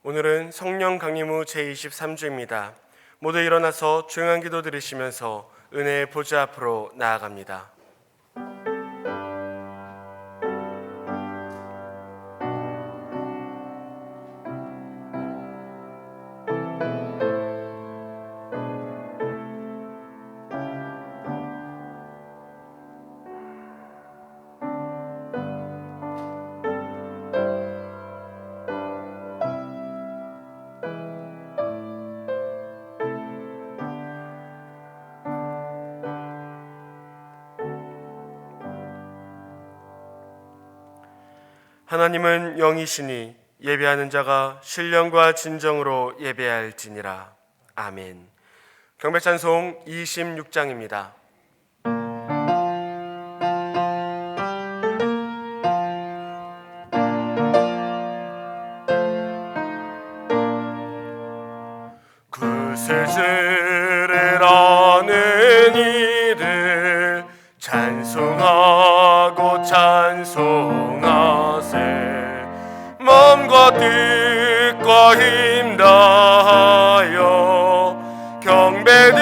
오늘은 성령 강림 후 제23주입니다. 모두 일어나서 조용한 기도 드리시면서 은혜의 보좌 앞으로 나아갑니다. 하나님은 영이시니 예배하는 자가 신령과 진정으로 예배할지니라. 아멘. 경배찬송 26장입니다. 구세주를 아는 이들 찬송하고 찬송하세. 마음과 뜻과 힘 다하여 경배드리세.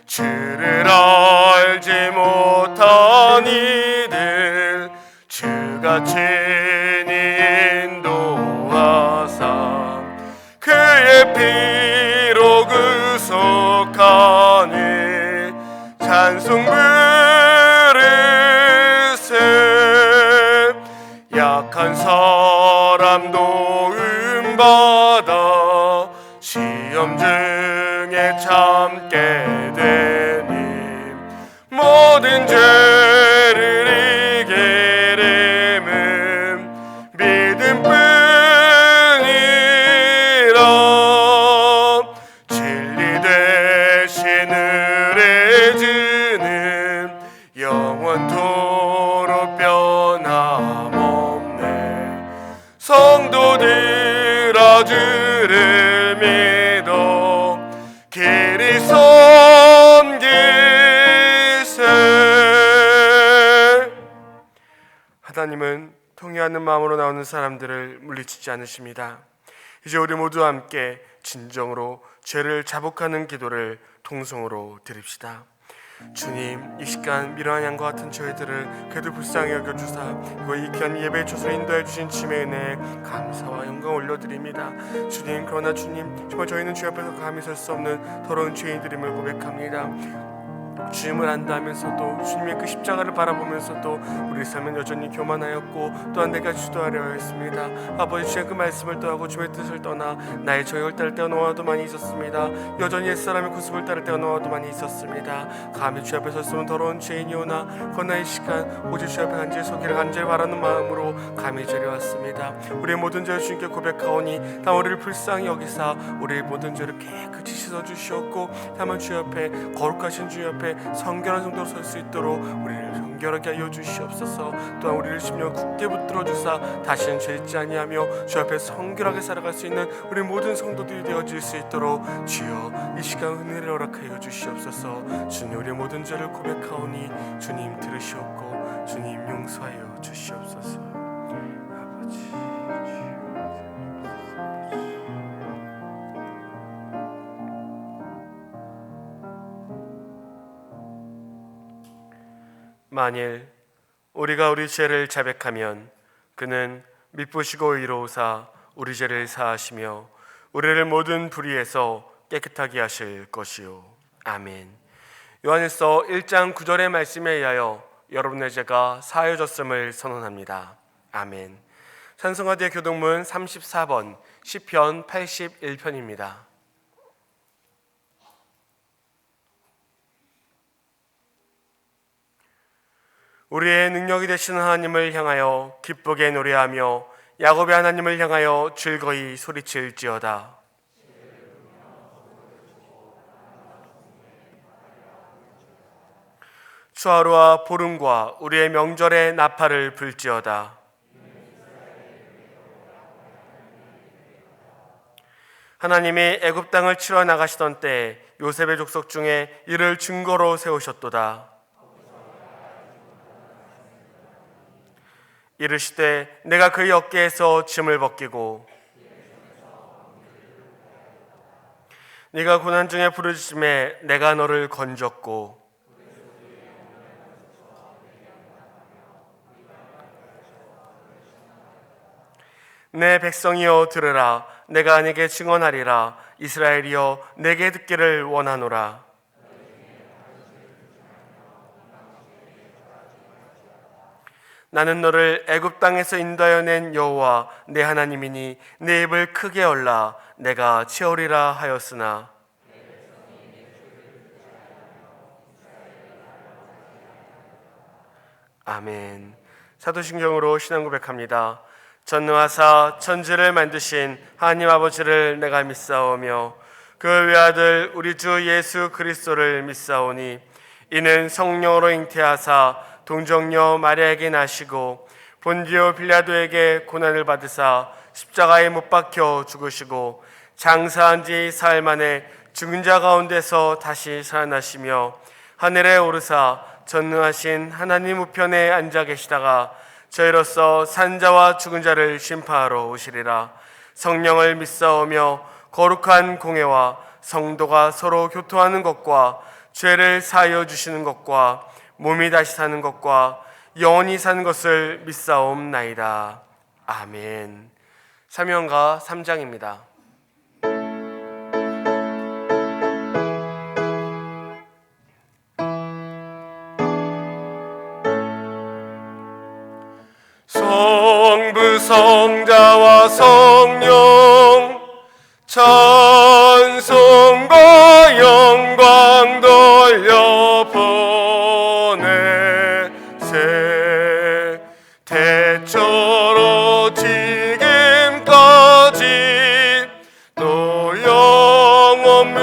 주를 알지 못한 이들 주가 친히 인도하사 그의 피로 구속하니 찬송 부르세. 약한 사람 도움받아 시험 중에 참게 되니 모든 죄를 이기림은 믿음뿐이라. 진리 대신 의뢰 주는 영원토록 변함없네. 성도들아 주를 믿어 길이 섬기세. 하나님은 통회하는 마음으로 나오는 사람들을 물리치지 않으십니다. 이제 우리 모두 함께 진정으로 죄를 자복하는 기도를 통성으로 드립시다. 주님, 이 시간 미련한 양과 같은 저희들을 그래도 불쌍히 여겨주사 이 귀한 예배의 초소를 인도해 주신 주님의 은혜에 감사와 영광 올려드립니다. 주님, 그러나 주님, 정말 저희는 주 앞에서 감히 설 수 없는 더러운 죄인들임을 고백합니다. 주님을 안다하면서도 주님의 그 십자가를 바라보면서도 우리 삶은 여전히 교만하였고 또한 내가 주도하려 했습니다. 아버지, 주의 그 말씀을 떠나고 주의 뜻을 떠나 나의 저역을 따를 때가 너무나도 많이 있었습니다. 여전히 옛사람의 구습을 따를 때가 너무나도 많이 있었습니다. 감히 주 앞에 섰으면 더러운 죄인이오나 그러나 이 시간 오직 주 앞에 간절히 서기를 간절히 바라는 마음으로 감히 드려왔습니다. 우리의 모든 죄를 주님께 고백하오니 다만 우리를 불쌍히 여기사 우리의 모든 죄를 깨끗이 씻어주시옵고 다만 주 앞에 거룩하신 주 앞에 성결한 성도로 설 수 있도록 우리를 성결하게 하여 주시옵소서. 또한 우리를 심령 굳게 붙들어 주사 다시는 죄 짓지 아니하며 주 앞에 성결하게 살아갈 수 있는 우리 모든 성도들이 되어질 수 있도록 주여 이 시간 은혜를 허락하여 주시옵소서. 주님, 우리의 모든 죄를 고백하오니 주님 들으시옵고 주님 용서하여 주시옵소서. 아버지, 만일 우리가 우리 죄를 자백하면 그는 미쁘시고 의로우사 우리 죄를 사하시며 우리를 모든 불의에서 깨끗하게 하실 것이요. 아멘. 요한일서 1장 9절의 말씀에 의하여 여러분의 죄가 사하여졌음을 선언합니다. 아멘. 찬송가대 교동문 34번 시편 81편입니다. 우리의 능력이 되시는 하나님을 향하여 기쁘게 노래하며 야곱의 하나님을 향하여 즐거이 소리칠지어다. 추하루와 보름과 우리의 명절에 나팔을 불지어다. 하나님이 애굽 땅을 치러 나가시던 때 요셉의 족속 중에 이를 증거로 세우셨도다. 이르시되 내가 그의 어깨에서 짐을 벗기고 네가 고난 중에 부르짖음에 내가 너를 건졌고 내 백성이여 들으라. 내가 네게 증언하리라. 이스라엘이여 내게 듣기를 원하노라. 나는 너를 애굽 땅에서 인도하여 낸 여호와 내 하나님이니 내 입을 크게 열라. 내가 채우리라 하였으나 아멘. 사도신경으로 신앙 고백합니다. 전능하사 천지를 만드신 하나님 아버지를 내가 믿사오며 그 외아들 우리 주 예수 그리스도를 믿사오니 이는 성령으로 잉태하사 동정녀 마리아에게 나시고 본디오 빌라도에게 고난을 받으사 십자가에 못 박혀 죽으시고 장사한 지 사흘 만에 죽은 자 가운데서 다시 살아나시며 하늘에 오르사 전능하신 하나님 우편에 앉아 계시다가 저희로서 산자와 죽은 자를 심판하러 오시리라. 성령을 믿사오며 거룩한 공회와 성도가 서로 교통하는 것과 죄를 사하여 주시는 것과 몸이 다시 사는 것과 영원히 사는 것을 믿사옵나이다. 아멘. 사명가 3장입니다. 성부 성자와 성령 찬송과 영광 돌려보내세 대처로 지금까지 또 영원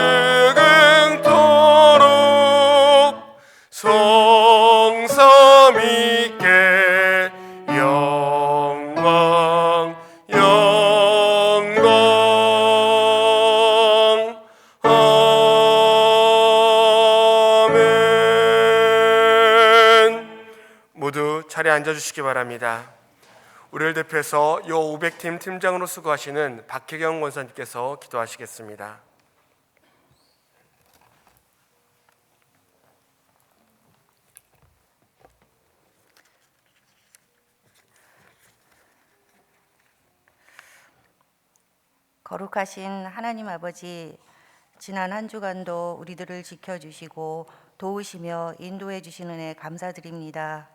무궁토록 성삼 있게 영광 아멘. 모두 자리에 앉아주시기 바랍니다. 우리를 대표해서 요 500팀 팀장으로 수고하시는 박혜경 원사님께서 기도하시겠습니다. 거룩하신 하나님 아버지, 지난 한 주간도 우리들을 지켜주시고 도우시며 인도해 주신 은혜 감사드립니다.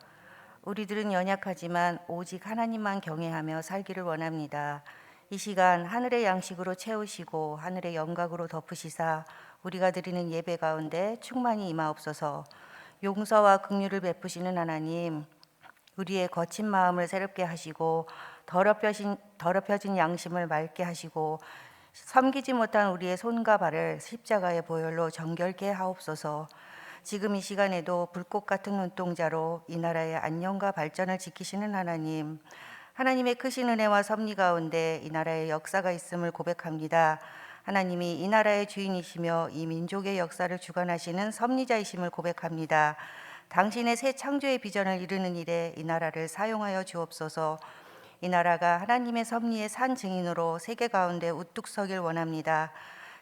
우리들은 연약하지만 오직 하나님만 경외하며 살기를 원합니다. 이 시간 하늘의 양식으로 채우시고 하늘의 영광으로 덮으시사 우리가 드리는 예배 가운데 충만히 임하옵소서. 용서와 긍휼을 베푸시는 하나님, 우리의 거친 마음을 새롭게 하시고 더럽혀진 양심을 맑게 하시고 섬기지 못한 우리의 손과 발을 십자가의 보혈로 정결케 하옵소서. 지금 이 시간에도 불꽃 같은 눈동자로 이 나라의 안녕과 발전을 지키시는 하나님, 하나님의 크신 은혜와 섭리 가운데 이 나라의 역사가 있음을 고백합니다. 하나님이 이 나라의 주인이시며 이 민족의 역사를 주관하시는 섭리자이심을 고백합니다. 당신의 새 창조의 비전을 이루는 일에 이 나라를 사용하여 주옵소서. 이 나라가 하나님의 섭리의 산 증인으로 세계 가운데 우뚝 서길 원합니다.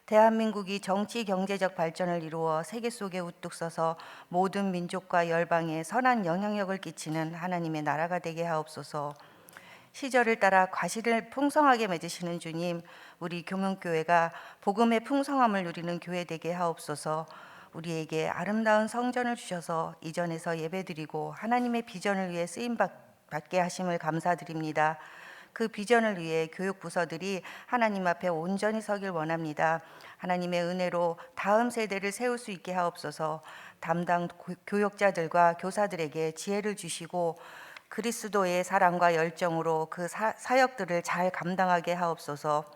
대한민국이 정치 경제적 발전을 이루어 세계 속에 우뚝 서서 모든 민족과 열방에 선한 영향력을 끼치는 하나님의 나라가 되게 하옵소서. 시절을 따라 과실을 풍성하게 맺으시는 주님, 우리 교문교회가 복음의 풍성함을 누리는 교회 되게 하옵소서. 우리에게 아름다운 성전을 주셔서 이전에서 예배드리고 하나님의 비전을 위해 쓰임받게 하심을 감사드립니다. 그 비전을 위해 교육부서들이 하나님 앞에 온전히 서길 원합니다. 하나님의 은혜로 다음 세대를 세울 수 있게 하옵소서. 담당 교역자들과 교사들에게 지혜를 주시고 그리스도의 사랑과 열정으로 그 사역들을 잘 감당하게 하옵소서.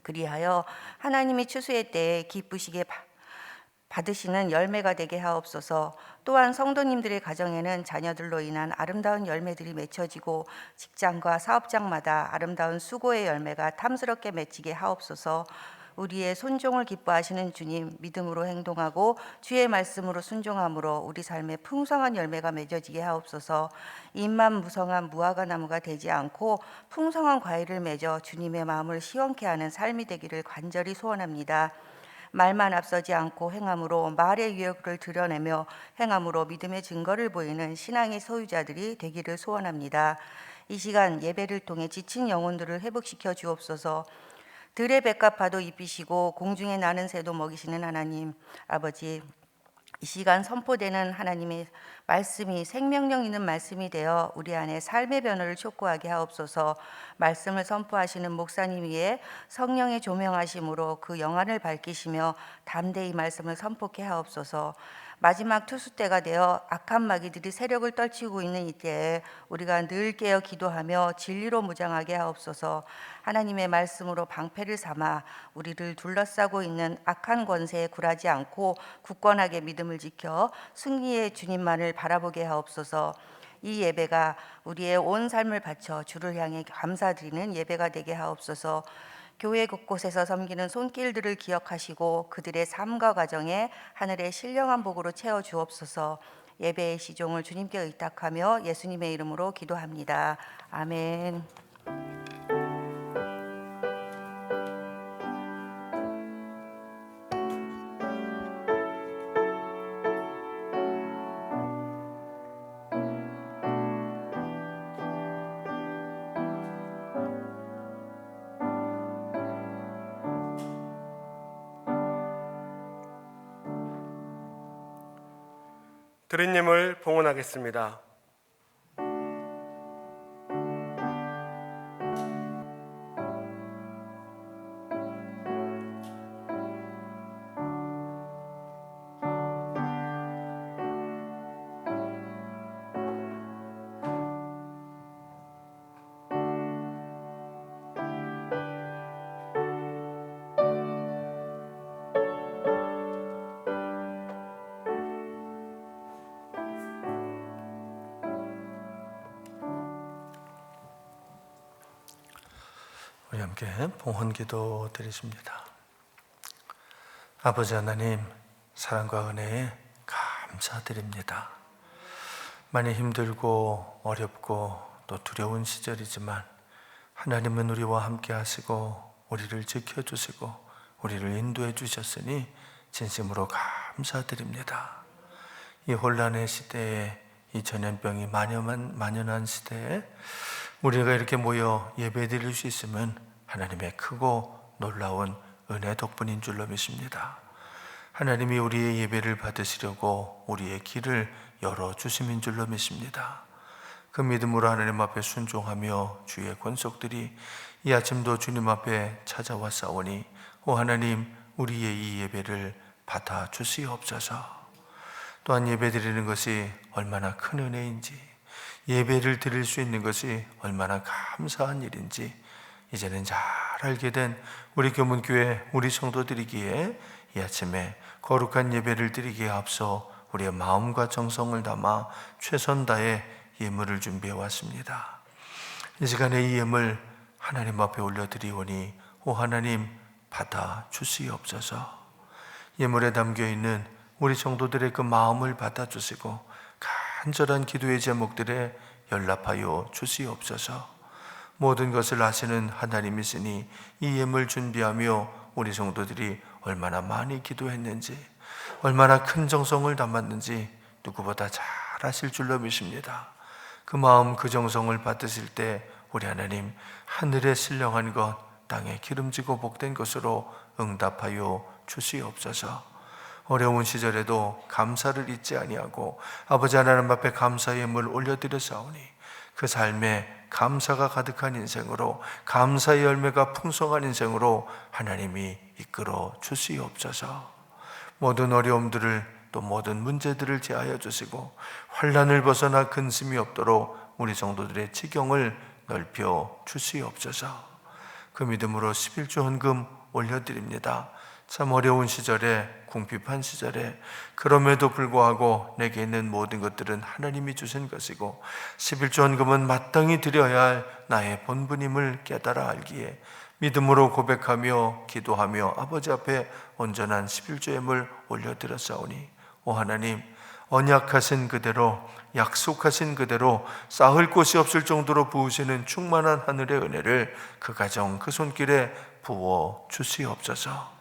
그리하여 하나님이 추수의 때에 기쁘시게 받으시는 열매가 되게 하옵소서. 또한 성도님들의 가정에는 자녀들로 인한 아름다운 열매들이 맺혀지고 직장과 사업장마다 아름다운 수고의 열매가 탐스럽게 맺히게 하옵소서. 우리의 순종을 기뻐하시는 주님, 믿음으로 행동하고 주의 말씀으로 순종함으로 우리 삶에 풍성한 열매가 맺어지게 하옵소서. 잎만 무성한 무화과 나무가 되지 않고 풍성한 과일을 맺어 주님의 마음을 시원케 하는 삶이 되기를 간절히 소원합니다. 말만 앞서지 않고 행함으로 말의 유혹을 드러내며 행함으로 믿음의 증거를 보이는 신앙의 소유자들이 되기를 소원합니다. 이 시간 예배를 통해 지친 영혼들을 회복시켜 주옵소서. 들의 백합화도 입히시고 공중에 나는 새도 먹이시는 하나님 아버지, 이 시간 선포되는 하나님의 말씀이 생명력 있는 말씀이 되어 우리 안에 삶의 변화를 촉구하게 하옵소서. 말씀을 선포하시는 목사님 위에 성령의 조명하심으로 그 영안을 밝히시며 담대히 말씀을 선포케 하옵소서. 마지막 투수 때가 되어 악한 마귀들이 세력을 떨치고 있는 이때에 우리가 늘 깨어 기도하며 진리로 무장하게 하옵소서. 하나님의 말씀으로 방패를 삼아 우리를 둘러싸고 있는 악한 권세에 굴하지 않고 굳건하게 믿음을 지켜 승리의 주님만을 바라보게 하옵소서. 이 예배가 우리의 온 삶을 바쳐 주를 향해 감사드리는 예배가 되게 하옵소서. 교회 곳곳에서 섬기는 손길들을 기억하시고 그들의 삶과 가정에 하늘의 신령한 복으로 채워 주옵소서. 예배의 시종을 주님께 의탁하며 예수님의 이름으로 기도합니다. 아멘. 드린 예물 봉헌하겠습니다. 우리 함께 봉헌기도 드리십니다. 아버지 하나님, 사랑과 은혜에 감사드립니다. 많이 힘들고 어렵고 또 두려운 시절이지만 하나님은 우리와 함께 하시고 우리를 지켜주시고 우리를 인도해 주셨으니 진심으로 감사드립니다. 이 혼란의 시대에, 이 전염병이 만연한 시대에 우리가 이렇게 모여 예배드릴 수 있으면 하나님의 크고 놀라운 은혜 덕분인 줄로 믿습니다. 하나님이 우리의 예배를 받으시려고 우리의 길을 열어주심인 줄로 믿습니다. 그 믿음으로 하나님 앞에 순종하며 주의 권속들이 이 아침도 주님 앞에 찾아와 싸우니 오 하나님, 우리의 이 예배를 받아주시옵소서. 또한 예배드리는 것이 얼마나 큰 은혜인지, 예배를 드릴 수 있는 것이 얼마나 감사한 일인지 이제는 잘 알게 된 우리 교문교회 우리 성도들이기에 이 아침에 거룩한 예배를 드리기에 앞서 우리의 마음과 정성을 담아 최선 다해 예물을 준비해 왔습니다. 이 시간에 이 예물 하나님 앞에 올려드리오니 오 하나님, 받아 주시옵소서. 예물에 담겨있는 우리 성도들의 그 마음을 받아주시고 간절한 기도의 제목들에 연락하여 주시옵소서. 모든 것을 아시는 하나님이시니 이 예물 준비하며 우리 성도들이 얼마나 많이 기도했는지, 얼마나 큰 정성을 담았는지 누구보다 잘 아실 줄로 믿습니다. 그 마음, 그 정성을 받으실 때 우리 하나님, 하늘의 신령한 것, 땅에 기름지고 복된 것으로 응답하여 주시옵소서. 어려운 시절에도 감사를 잊지 아니하고 아버지 하나님 앞에 감사의 예물을 올려드렸사오니 그 삶에 감사가 가득한 인생으로, 감사의 열매가 풍성한 인생으로 하나님이 이끌어 주시옵소서. 모든 어려움들을, 또 모든 문제들을 제하여 주시고 환난을 벗어나 근심이 없도록 우리 성도들의 지경을 넓혀 주시옵소서. 그 믿음으로 11조 헌금 올려드립니다. 참 어려운 시절에, 궁핍한 시절에 그럼에도 불구하고 내게 있는 모든 것들은 하나님이 주신 것이고 11조 헌금은 마땅히 드려야 할 나의 본분임을 깨달아 알기에 믿음으로 고백하며 기도하며 아버지 앞에 온전한 11조의 물 올려드렸사오니 오 하나님, 언약하신 그대로 약속하신 그대로 쌓을 곳이 없을 정도로 부으시는 충만한 하늘의 은혜를 그 가정 그 손길에 부어 주시옵소서.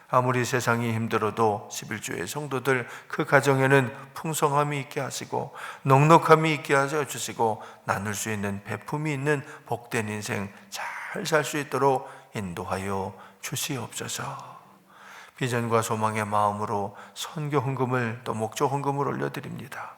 아무리 세상이 힘들어도 11조의 성도들 그 가정에는 풍성함이 있게 하시고 넉넉함이 있게 하여 주시고 나눌 수 있는 베품이 있는 복된 인생 잘 살 수 있도록 인도하여 주시옵소서. 비전과 소망의 마음으로 선교 헌금을 또 목적 헌금을 올려드립니다.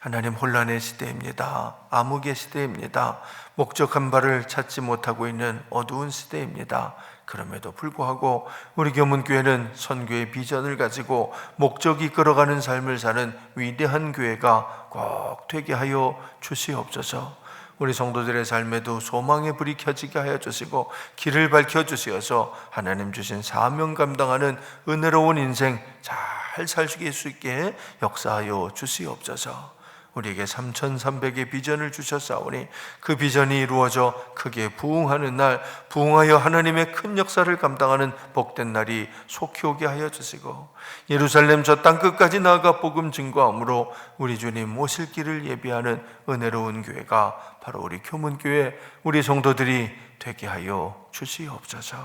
하나님, 혼란의 시대입니다. 암흑의 시대입니다. 목적한 바를 찾지 못하고 있는 어두운 시대입니다. 그럼에도 불구하고 우리 교문교회는 선교의 비전을 가지고 목적이 이끌어가는 삶을 사는 위대한 교회가 꼭 되게 하여 주시옵소서. 우리 성도들의 삶에도 소망의 불이 켜지게 하여 주시고 길을 밝혀 주시어서 하나님 주신 사명 감당하는 은혜로운 인생 잘 살게 수 있게 역사하여 주시옵소서. 우리에게 3,300의 비전을 주셨사오니 그 비전이 이루어져 크게 부흥하는 날, 부흥하여 하나님의 큰 역사를 감당하는 복된 날이 속히 오게 하여 주시고 예루살렘 저 땅끝까지 나아가 복음 증거함으로 우리 주님 오실 길을 예비하는 은혜로운 교회가 바로 우리 교문교회 우리 성도들이 되게 하여 주시옵소서.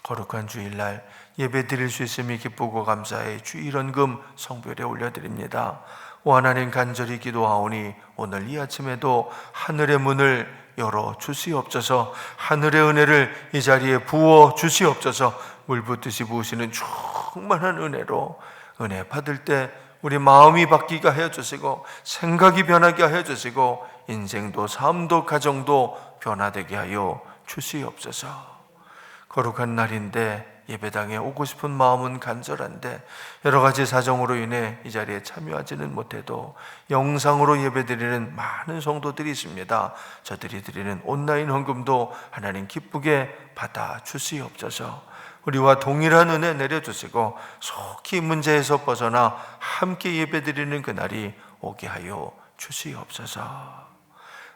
거룩한 주일날 예배 드릴 수 있음이 기쁘고 감사해 주일헌금 성별에 올려드립니다. 오 하나님, 간절히 기도하오니 오늘 이 아침에도 하늘의 문을 열어 주시옵소서. 하늘의 은혜를 이 자리에 부어 주시옵소서. 물 붓듯이 부으시는 충만한 은혜로 은혜 받을 때 우리 마음이 바뀌게 하여 주시고 생각이 변하게 하여 주시고 인생도 삶도 가정도 변화되게 하여 주시옵소서. 거룩한 날인데 예배당에 오고 싶은 마음은 간절한데 여러 가지 사정으로 인해 이 자리에 참여하지는 못해도 영상으로 예배드리는 많은 성도들이 있습니다. 저들이 드리는 온라인 헌금도 하나님 기쁘게 받아 주시옵소서. 우리와 동일한 은혜 내려주시고 속히 문제에서 벗어나 함께 예배드리는 그날이 오게 하여 주시옵소서.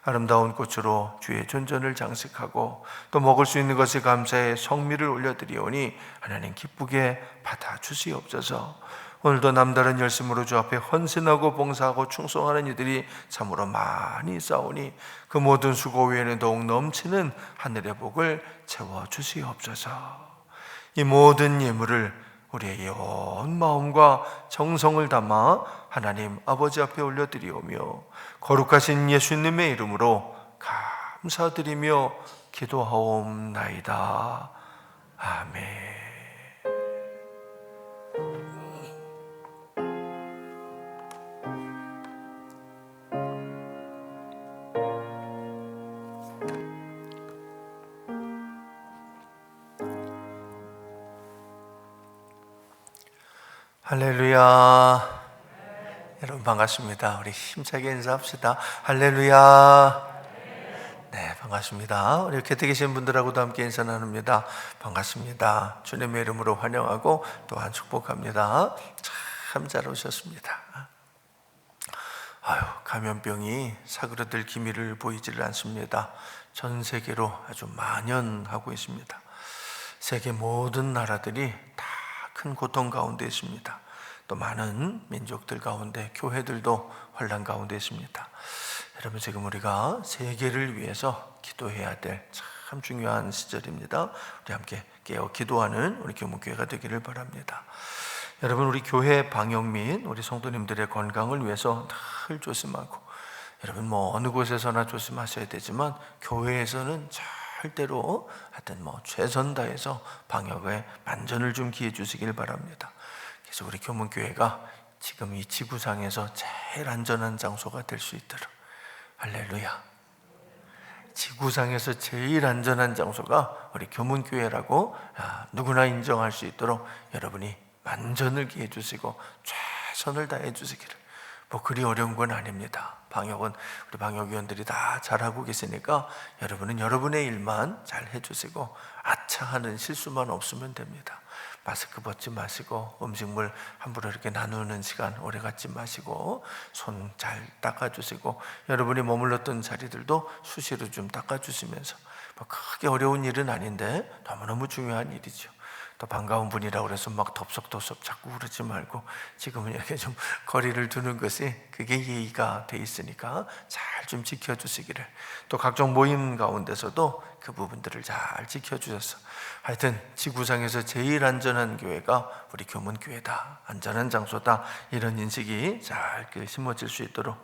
아름다운 꽃으로 주의 존전을 장식하고 또 먹을 수 있는 것에 감사해 성미를 올려드리오니 하나님 기쁘게 받아 주시옵소서. 오늘도 남다른 열심으로 주 앞에 헌신하고 봉사하고 충성하는 이들이 참으로 많이 있사오니 그 모든 수고 외에는 더욱 넘치는 하늘의 복을 채워 주시옵소서. 이 모든 예물을 우리의 온 마음과 정성을 담아 하나님 아버지 앞에 올려드리오며 거룩하신 예수님의 이름으로 감사드리며 기도하옵나이다. 아멘. 할렐루야. 여러분 반갑습니다. 우리 힘차게 인사합시다. 할렐루야. 네, 반갑습니다. 우리 곁에 계신 분들하고도 함께 인사 나눕니다. 반갑습니다. 주님의 이름으로 환영하고 또한 축복합니다. 참 잘 오셨습니다. 감염병이 사그러들 기미를 보이지를 않습니다. 전 세계로 아주 만연하고 있습니다. 세계 모든 나라들이 다 큰 고통 가운데 있습니다. 또 많은 민족들 가운데 교회들도 혼란 가운데 있습니다. 여러분, 지금 우리가 세계를 위해서 기도해야 될 참 중요한 시절입니다. 우리 함께 깨어 기도하는 우리 교문교회가 되기를 바랍니다. 여러분, 우리 교회 방역 및 우리 성도님들의 건강을 위해서 늘 조심하고, 여러분 어느 곳에서나 조심하셔야 되지만 교회에서는 절대로 하여튼 최선 다해서 방역에 만전을 좀 기해 주시길 바랍니다. 그래서 우리 교문교회가 지금 이 지구상에서 제일 안전한 장소가 될 수 있도록, 할렐루야, 지구상에서 제일 안전한 장소가 우리 교문교회라고 누구나 인정할 수 있도록 여러분이 만전을 기해 주시고 최선을 다해 주시기를. 그리 어려운 건 아닙니다. 방역은 우리 방역위원들이 다 잘하고 계시니까 여러분은 여러분의 일만 잘 해주시고 아차하는 실수만 없으면 됩니다. 마스크 벗지 마시고 음식물 함부로 이렇게 나누는 시간 오래 갖지 마시고 손 잘 닦아주시고 여러분이 머물렀던 자리들도 수시로 좀 닦아주시면서 뭐 크게 어려운 일은 아닌데 너무너무 중요한 일이죠. 또 반가운 분이라고 그래서 막 덥석덥석 자꾸 그러지 말고 지금은 이렇게 좀 거리를 두는 것이 그게 예의가 돼 있으니까 잘 좀 지켜주시기를, 또 각종 모임 가운데서도 그 부분들을 잘 지켜주셔서 하여튼 지구상에서 제일 안전한 교회가 우리 교문교회다, 안전한 장소다, 이런 인식이 잘 심어질 수 있도록,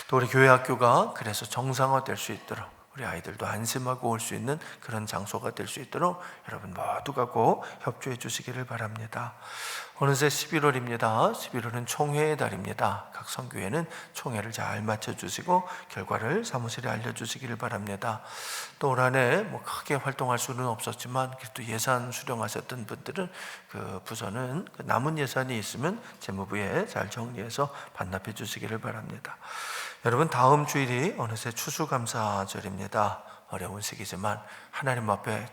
또 우리 교회 학교가 그래서 정상화될 수 있도록 우리 아이들도 안심하고 올 수 있는 그런 장소가 될 수 있도록 여러분 모두가 꼭 협조해 주시기를 바랍니다. 어느새 11월입니다. 11월은 총회의 달입니다. 각 선교회는 총회를 잘 마쳐주시고 결과를 사무실에 알려주시기를 바랍니다. 또 올 한해 뭐 크게 활동할 수는 없었지만 그래도 예산 수령하셨던 분들은 그 부서는 그 남은 예산이 있으면 재무부에 잘 정리해서 반납해 주시기를 바랍니다. 여러분, 다음 주일이 어느새 추수감사절입니다. 어려운 시기지만 하나님 앞에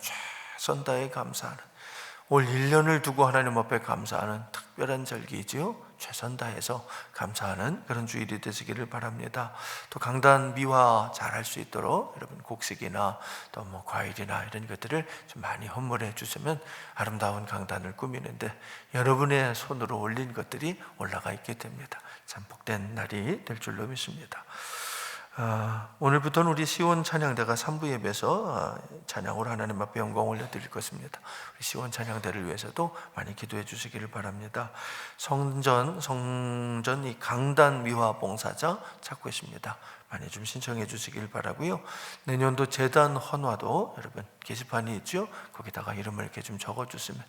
최선 다해 감사하는, 올 1년을 두고 하나님 앞에 감사하는 특별한 절기이지요. 최선 다해서 감사하는 그런 주일이 되시기를 바랍니다. 또 강단 미화 잘 할 수 있도록 여러분 곡식이나 또 뭐 과일이나 이런 것들을 좀 많이 헌물해 주시면 아름다운 강단을 꾸미는데 여러분의 손으로 올린 것들이 올라가 있게 됩니다. 참 복된 날이 될 줄로 믿습니다. 오늘부터는 우리 시온 찬양대가 3부 예배에서 찬양으로 하나님 앞에 영광 올려드릴 것입니다. 우리 시온 찬양대를 위해서도 많이 기도해 주시기를 바랍니다. 성전 이 강단 미화 봉사자 찾고 있습니다. 많이 좀 신청해 주시길 바라고요. 내년도 재단 헌화도 여러분 게시판이 있죠. 거기다가 이름을 이렇게 좀 적어 주시면,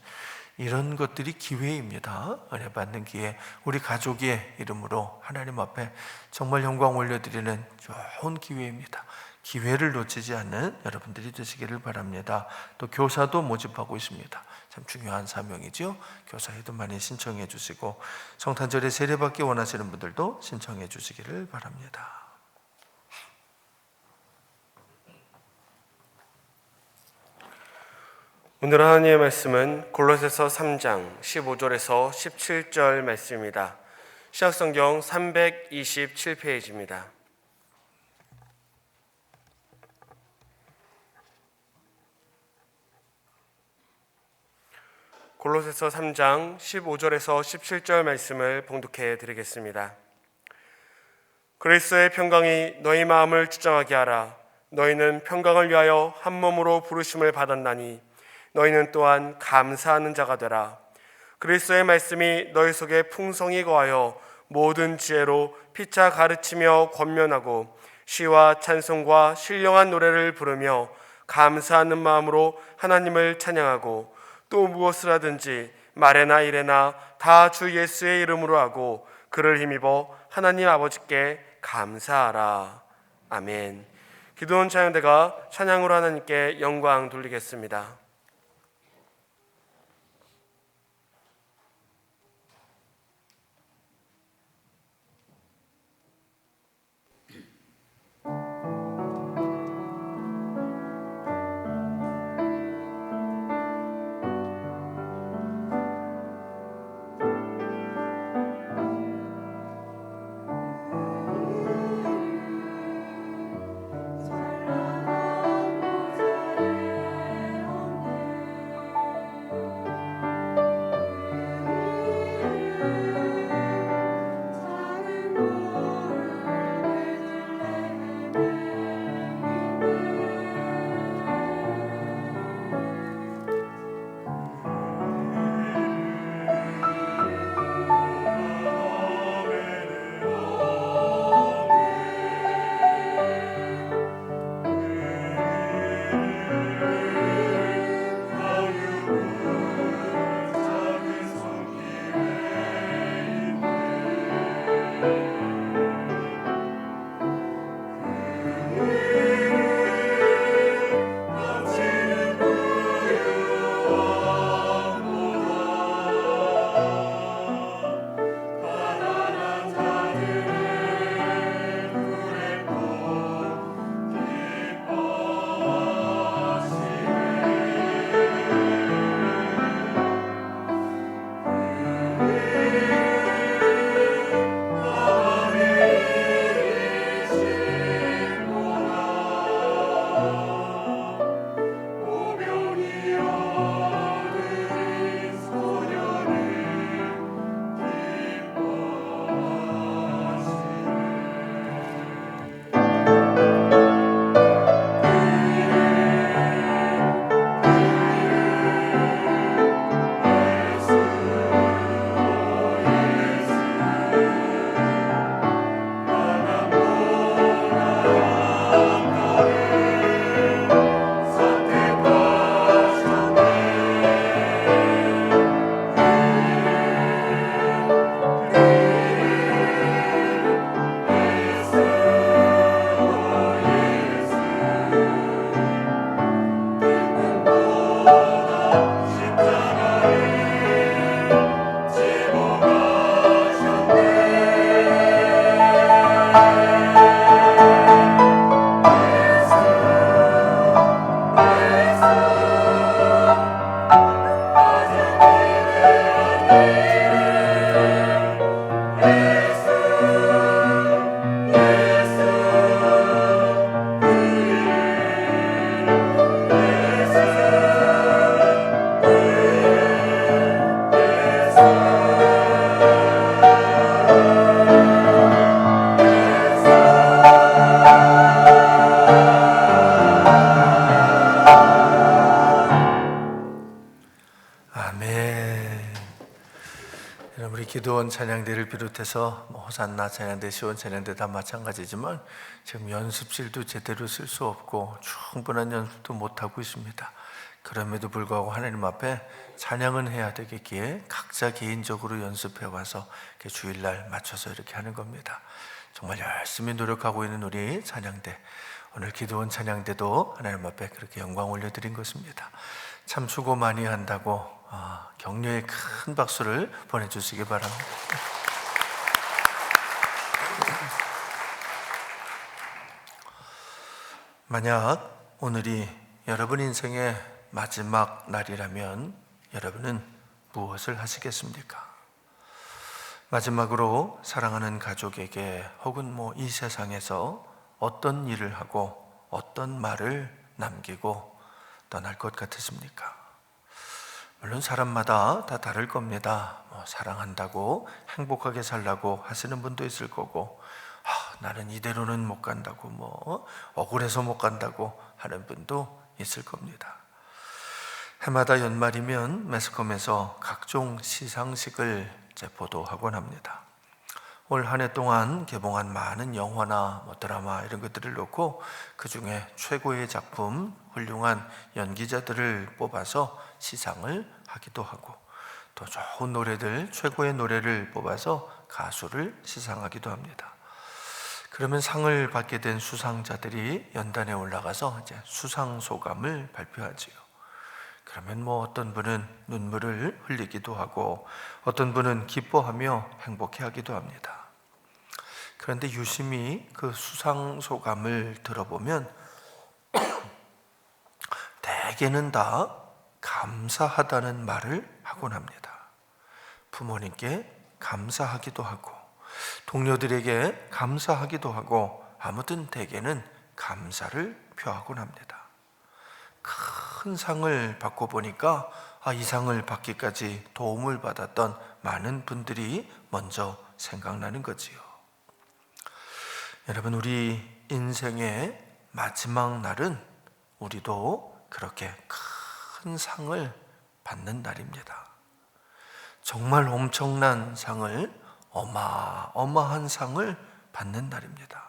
이런 것들이 기회입니다. 은혜 받는 기회, 우리 가족의 이름으로 하나님 앞에 정말 영광 올려드리는 좋은 기회입니다. 기회를 놓치지 않는 여러분들이 되시기를 바랍니다. 또 교사도 모집하고 있습니다. 참 중요한 사명이죠. 교사에도 많이 신청해 주시고 성탄절에 세례받기 원하시는 분들도 신청해 주시기를 바랍니다. 오늘 하나님의 말씀은 골로새서 3장 15절에서 17절 말씀입니다. 신약성경 327페이지입니다. 골로새서 3장 15절에서 17절 말씀을 봉독해 드리겠습니다. 그리스도의 평강이 너희 마음을 지정하게 하라. 너희는 평강을 위하여 한 몸으로 부르심을 받았나니 너희는 또한 감사하는 자가 되라. 그리스도의 말씀이 너희 속에 풍성히 거하여 모든 지혜로 피차 가르치며 권면하고 시와 찬송과 신령한 노래를 부르며 감사하는 마음으로 하나님을 찬양하고 또 무엇을 하든지 말에나 일에나 다 주 예수의 이름으로 하고 그를 힘입어 하나님 아버지께 감사하라. 아멘. 기도원 찬양대가 찬양으로 하나님께 영광 돌리겠습니다. 기도원 찬양대를 비롯해서 호산나 찬양대, 시온 찬양대 다 마찬가지지만 지금 연습실도 제대로 쓸 수 없고 충분한 연습도 못하고 있습니다. 그럼에도 불구하고 하나님 앞에 찬양은 해야 되겠기에 각자 개인적으로 연습해 와서 주일날 맞춰서 이렇게 하는 겁니다. 정말 열심히 노력하고 있는 우리 찬양대, 오늘 기도원 찬양대도 하나님 앞에 그렇게 영광 올려드린 것입니다. 참 수고 많이 한다고 격려의 큰 박수를 보내주시기 바랍니다. 만약 오늘이 여러분 인생의 마지막 날이라면 여러분은 무엇을 하시겠습니까? 마지막으로 사랑하는 가족에게 혹은 이 세상에서 어떤 일을 하고 어떤 말을 남기고 떠날 것 같으십니까? 물론 사람마다 다 다를 겁니다. 사랑한다고 행복하게 살라고 하시는 분도 있을 거고, 나는 이대로는 못 간다고 억울해서 못 간다고 하는 분도 있을 겁니다. 해마다 연말이면 매스컴에서 각종 시상식을 보도하곤 합니다. 올 한 해 동안 개봉한 많은 영화나 드라마 이런 것들을 놓고 그 중에 최고의 작품, 훌륭한 연기자들을 뽑아서 시상을 하기도 하고, 또 좋은 노래들, 최고의 노래를 뽑아서 가수를 시상하기도 합니다. 그러면 상을 받게 된 수상자들이 연단에 올라가서 이제 수상 소감을 발표하지요. 그러면 어떤 분은 눈물을 흘리기도 하고 어떤 분은 기뻐하며 행복해하기도 합니다. 그런데 유심히 그 수상 소감을 들어보면 대개는 다 감사하다는 말을 하곤 합니다. 부모님께 감사하기도 하고 동료들에게 감사하기도 하고, 아무튼 대개는 감사를 표하곤 합니다. 큰 상을 받고 보니까 이 상을 받기까지 도움을 받았던 많은 분들이 먼저 생각나는 거지요. 여러분, 우리 인생의 마지막 날은 우리도 그렇게 큰 상을 받는 날입니다. 정말 엄청난 상을, 어마어마한 상을 받는 날입니다.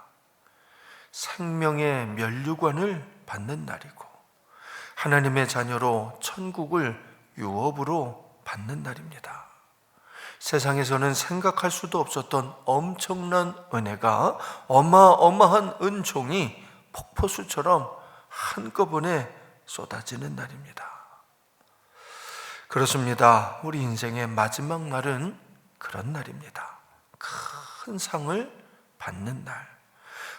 생명의 면류관을 받는 날이고 하나님의 자녀로 천국을 유업으로 받는 날입니다. 세상에서는 생각할 수도 없었던 엄청난 은혜가, 어마어마한 은총이 폭포수처럼 한꺼번에 쏟아지는 날입니다. 그렇습니다. 우리 인생의 마지막 날은 그런 날입니다. 큰 상을 받는 날,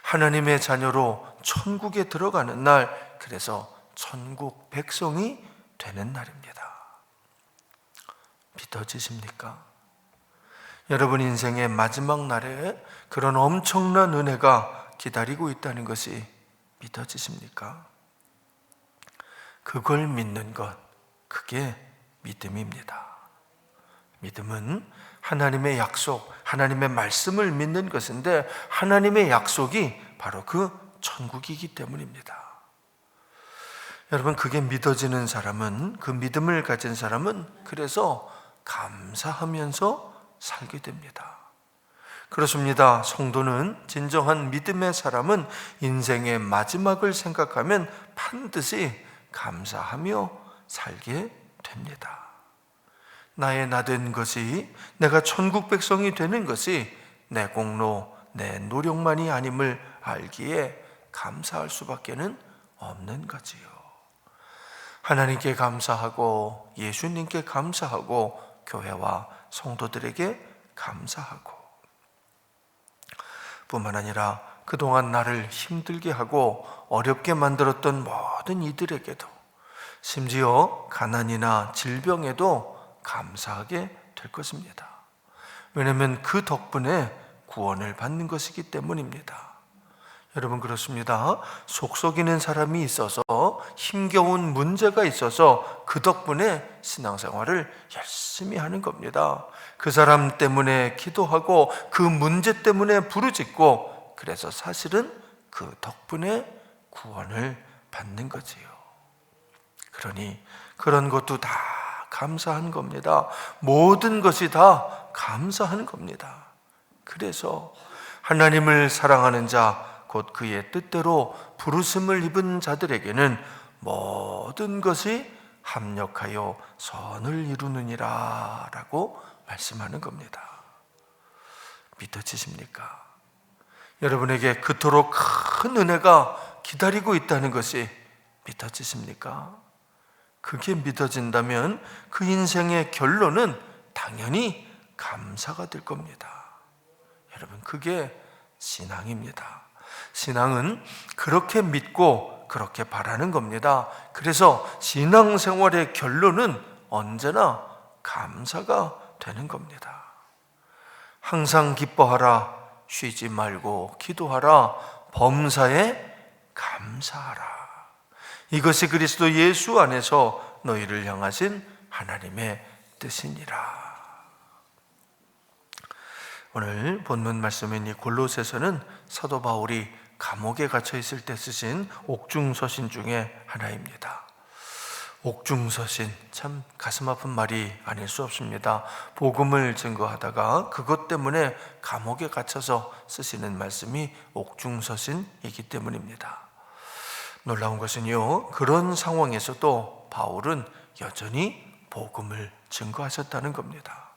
하나님의 자녀로 천국에 들어가는 날, 그래서 천국 백성이 되는 날입니다. 믿어지십니까? 여러분 인생의 마지막 날에 그런 엄청난 은혜가 기다리고 있다는 것이 믿어지십니까? 그걸 믿는 것, 그게 믿음입니다. 믿음은 하나님의 약속, 하나님의 말씀을 믿는 것인데, 하나님의 약속이 바로 그 천국이기 때문입니다. 여러분, 그게 믿어지는 사람은, 그 믿음을 가진 사람은 그래서 감사하면서 살게 됩니다. 그렇습니다. 성도는, 진정한 믿음의 사람은 인생의 마지막을 생각하면 반드시 감사하며 살게 됩니다. 나의 나된 것이, 내가 천국 백성이 되는 것이 내 공로, 내 노력만이 아님을 알기에 감사할 수밖에는 없는 거지요. 하나님께 감사하고, 예수님께 감사하고, 교회와 성도들에게 감사하고, 뿐만 아니라 그동안 나를 힘들게 하고 어렵게 만들었던 모든 이들에게도, 심지어 가난이나 질병에도 감사하게 될 것입니다. 왜냐하면 그 덕분에 구원을 받는 것이기 때문입니다. 여러분, 그렇습니다. 속 썩이는 사람이 있어서, 힘겨운 문제가 있어서 그 덕분에 신앙생활을 열심히 하는 겁니다. 그 사람 때문에 기도하고 그 문제 때문에 부르짖고, 그래서 사실은 그 덕분에 구원을 받는 거지요. 그러니 그런 것도 다 감사한 겁니다. 모든 것이 다 감사한 겁니다. 그래서 하나님을 사랑하는 자, 곧 그의 뜻대로 부르심을 입은 자들에게는 모든 것이 합력하여 선을 이루느니라 라고 말씀하는 겁니다. 믿어지십니까? 여러분에게 그토록 큰 은혜가 기다리고 있다는 것이 믿어지십니까? 그게 믿어진다면 그 인생의 결론은 당연히 감사가 될 겁니다. 여러분, 그게 신앙입니다. 신앙은 그렇게 믿고 그렇게 바라는 겁니다. 그래서 신앙생활의 결론은 언제나 감사가 되는 겁니다. 항상 기뻐하라, 쉬지 말고 기도하라, 범사에 감사하라. 이것이 그리스도 예수 안에서 너희를 향하신 하나님의 뜻이니라. 오늘 본문 말씀인 이 골로새서는 사도 바울이 감옥에 갇혀 있을 때 쓰신 옥중서신 중에 하나입니다. 옥중서신, 참 가슴 아픈 말이 아닐 수 없습니다. 복음을 증거하다가 그것 때문에 감옥에 갇혀서 쓰시는 말씀이 옥중서신이기 때문입니다. 놀라운 것은요, 그런 상황에서도 바울은 여전히 복음을 증거하셨다는 겁니다.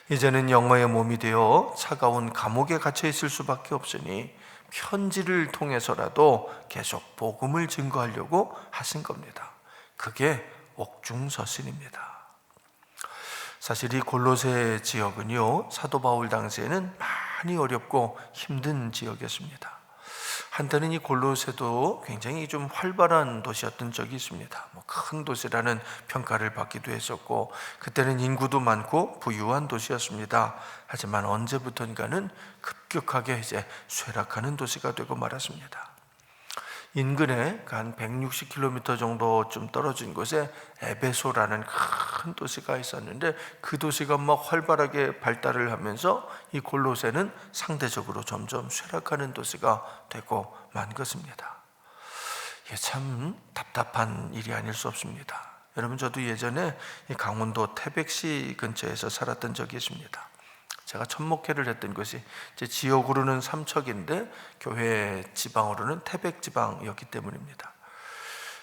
이제는 영화의 몸이 되어 차가운 감옥에 갇혀 있을 수밖에 없으니 편지를 통해서라도 계속 복음을 증거하려고 하신 겁니다. 그게 옥중서신입니다. 사실 이 골로새 지역은요, 사도 바울 당시에는 많이 어렵고 힘든 지역이었습니다. 한때는 이 골로새도 굉장히 좀 활발한 도시였던 적이 있습니다. 큰 도시라는 평가를 받기도 했었고, 그때는 인구도 많고 부유한 도시였습니다. 하지만 언제부턴가는 급격하게 이제 쇠락하는 도시가 되고 말았습니다. 인근에 한 160km 정도 좀 떨어진 곳에 에베소라는 큰 도시가 있었는데, 그 도시가 막 활발하게 발달을 하면서 이 골로새는 상대적으로 점점 쇠락하는 도시가 되고 만 것입니다. 이게 참 답답한 일이 아닐 수 없습니다. 여러분, 저도 예전에 이 강원도 태백시 근처에서 살았던 적이 있습니다. 제가 첫 목회를 했던 것이 제 지역으로는 삼척인데 교회 지방으로는 태백 지방이었기 때문입니다.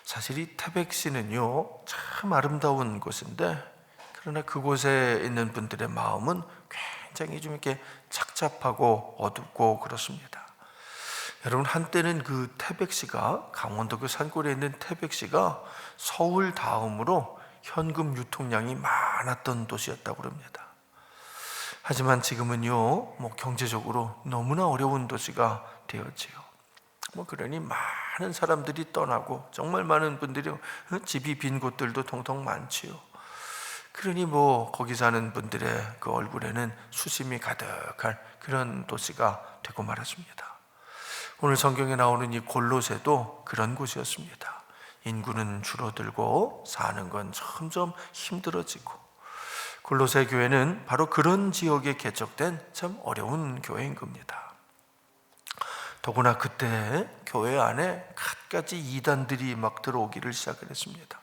사실 이 태백시는요, 참 아름다운 곳인데, 그러나 그곳에 있는 분들의 마음은 굉장히 좀 이렇게 착잡하고 어둡고 그렇습니다. 여러분, 한때는 그 태백시가, 강원도 그 산골에 있는 태백시가 서울 다음으로 현금 유통량이 많았던 도시였다고 합니다. 하지만 지금은요, 경제적으로 너무나 어려운 도시가 되었지요. 그러니 많은 사람들이 떠나고 정말 많은 분들이 집이 빈 곳들도 통통 많지요. 그러니 거기 사는 분들의 그 얼굴에는 수심이 가득한 그런 도시가 되고 말았습니다. 오늘 성경에 나오는 이 골로새도 그런 곳이었습니다. 인구는 줄어들고 사는 건 점점 힘들어지고, 골로새 교회는 바로 그런 지역에 개척된 참 어려운 교회인 겁니다. 더구나 그때 교회 안에 갖가지 이단들이 막 들어오기를 시작을 했습니다.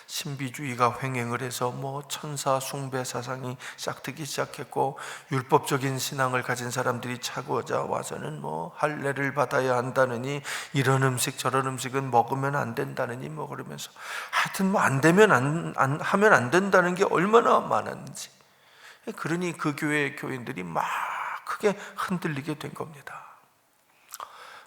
신비주의가 횡행을 해서 천사 숭배 사상이 싹트기 시작했고, 율법적인 신앙을 가진 사람들이 찾아와서는 할례를 받아야 한다느니, 이런 음식 저런 음식은 먹으면 안 된다느니 그러면서 하여튼 안 되면 하면 안 된다는 게 얼마나 많았는지. 그러니 그 교회 교인들이 막 크게 흔들리게 된 겁니다.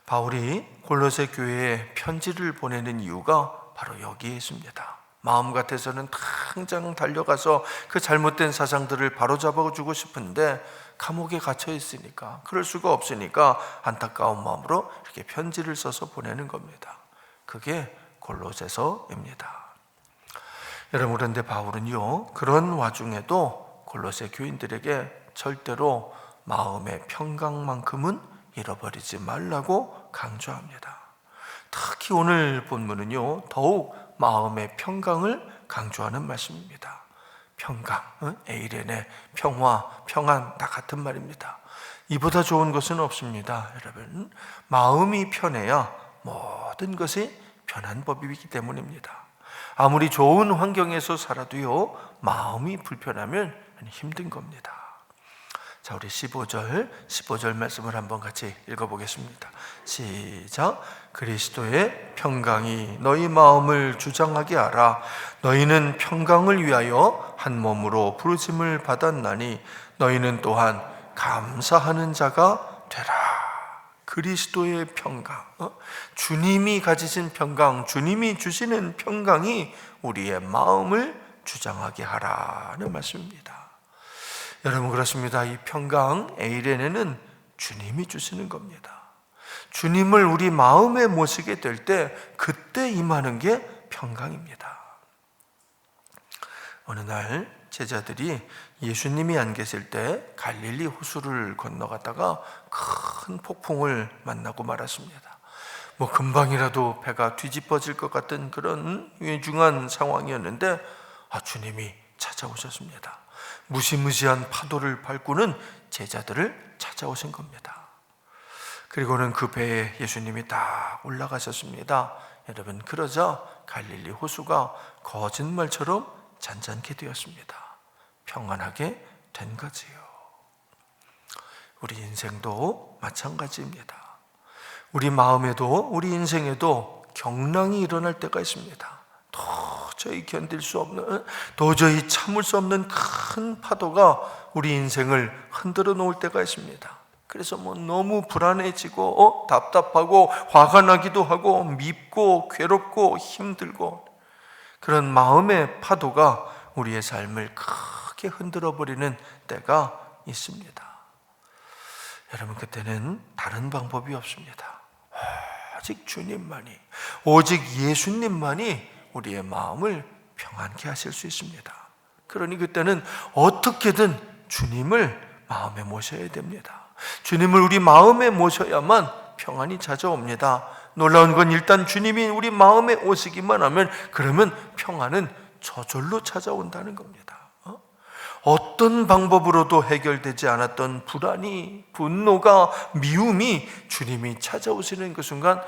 바울이 골로새 교회에 편지를 보내는 이유가 바로 여기에 있습니다. 마음 같아서는 당장 달려가서 그 잘못된 사상들을 바로잡아주고 싶은데 감옥에 갇혀 있으니까, 그럴 수가 없으니까 안타까운 마음으로 이렇게 편지를 써서 보내는 겁니다. 그게 골로새서입니다. 여러분, 그런데 바울은요, 그런 와중에도 골로새 교인들에게 절대로 마음의 평강만큼은 잃어버리지 말라고 강조합니다. 특히 오늘 본문은요, 더욱 마음의 평강을 강조하는 말씀입니다. 평강, 에이레네, 평화, 평안 다 같은 말입니다. 이보다 좋은 것은 없습니다. 여러분, 마음이 편해야 모든 것이 편한 법이기 때문입니다. 아무리 좋은 환경에서 살아도요, 마음이 불편하면 힘든 겁니다. 자, 우리 15절 말씀을 한번 같이 읽어보겠습니다. 시작. 그리스도의 평강이 너희 마음을 주장하게 하라. 너희는 평강을 위하여 한 몸으로 부르심을 받았나니 너희는 또한 감사하는 자가 되라. 그리스도의 평강, 주님이 가지신 평강, 주님이 주시는 평강이 우리의 마음을 주장하게 하라는 말씀입니다. 여러분, 그렇습니다. 이 평강, 에이레네는 주님이 주시는 겁니다. 주님을 우리 마음에 모시게 될 때 그때 임하는 게 평강입니다. 어느 날 제자들이 예수님이 안 계실 때 갈릴리 호수를 건너가다가 큰 폭풍을 만나고 말았습니다. 금방이라도 배가 뒤집어질 것 같은 그런 위중한 상황이었는데 주님이 찾아오셨습니다. 무시무시한 파도를 밟고는 제자들을 찾아오신 겁니다. 그리고는 그 배에 예수님이 딱 올라가셨습니다. 여러분, 그러자 갈릴리 호수가 거짓말처럼 잔잔케 되었습니다. 평안하게 된 거지요. 우리 인생도 마찬가지입니다. 우리 마음에도 우리 인생에도 경랑이 일어날 때가 있습니다. 도저히 견딜 수 없는, 도저히 참을 수 없는 큰 파도가 우리 인생을 흔들어 놓을 때가 있습니다. 그래서 너무 불안해지고 답답하고 화가 나기도 하고 밉고 괴롭고 힘들고, 그런 마음의 파도가 우리의 삶을 크게 흔들어 버리는 때가 있습니다. 여러분, 그때는 다른 방법이 없습니다. 오직 주님만이, 오직 예수님만이 우리의 마음을 평안케 하실 수 있습니다. 그러니 그때는 어떻게든 주님을 마음에 모셔야 됩니다. 주님을 우리 마음에 모셔야만 평안이 찾아옵니다. 놀라운 건 일단 주님이 우리 마음에 오시기만 하면, 그러면 평안은 저절로 찾아온다는 겁니다. 어떤 방법으로도 해결되지 않았던 불안이, 분노가, 미움이 주님이 찾아오시는 그 순간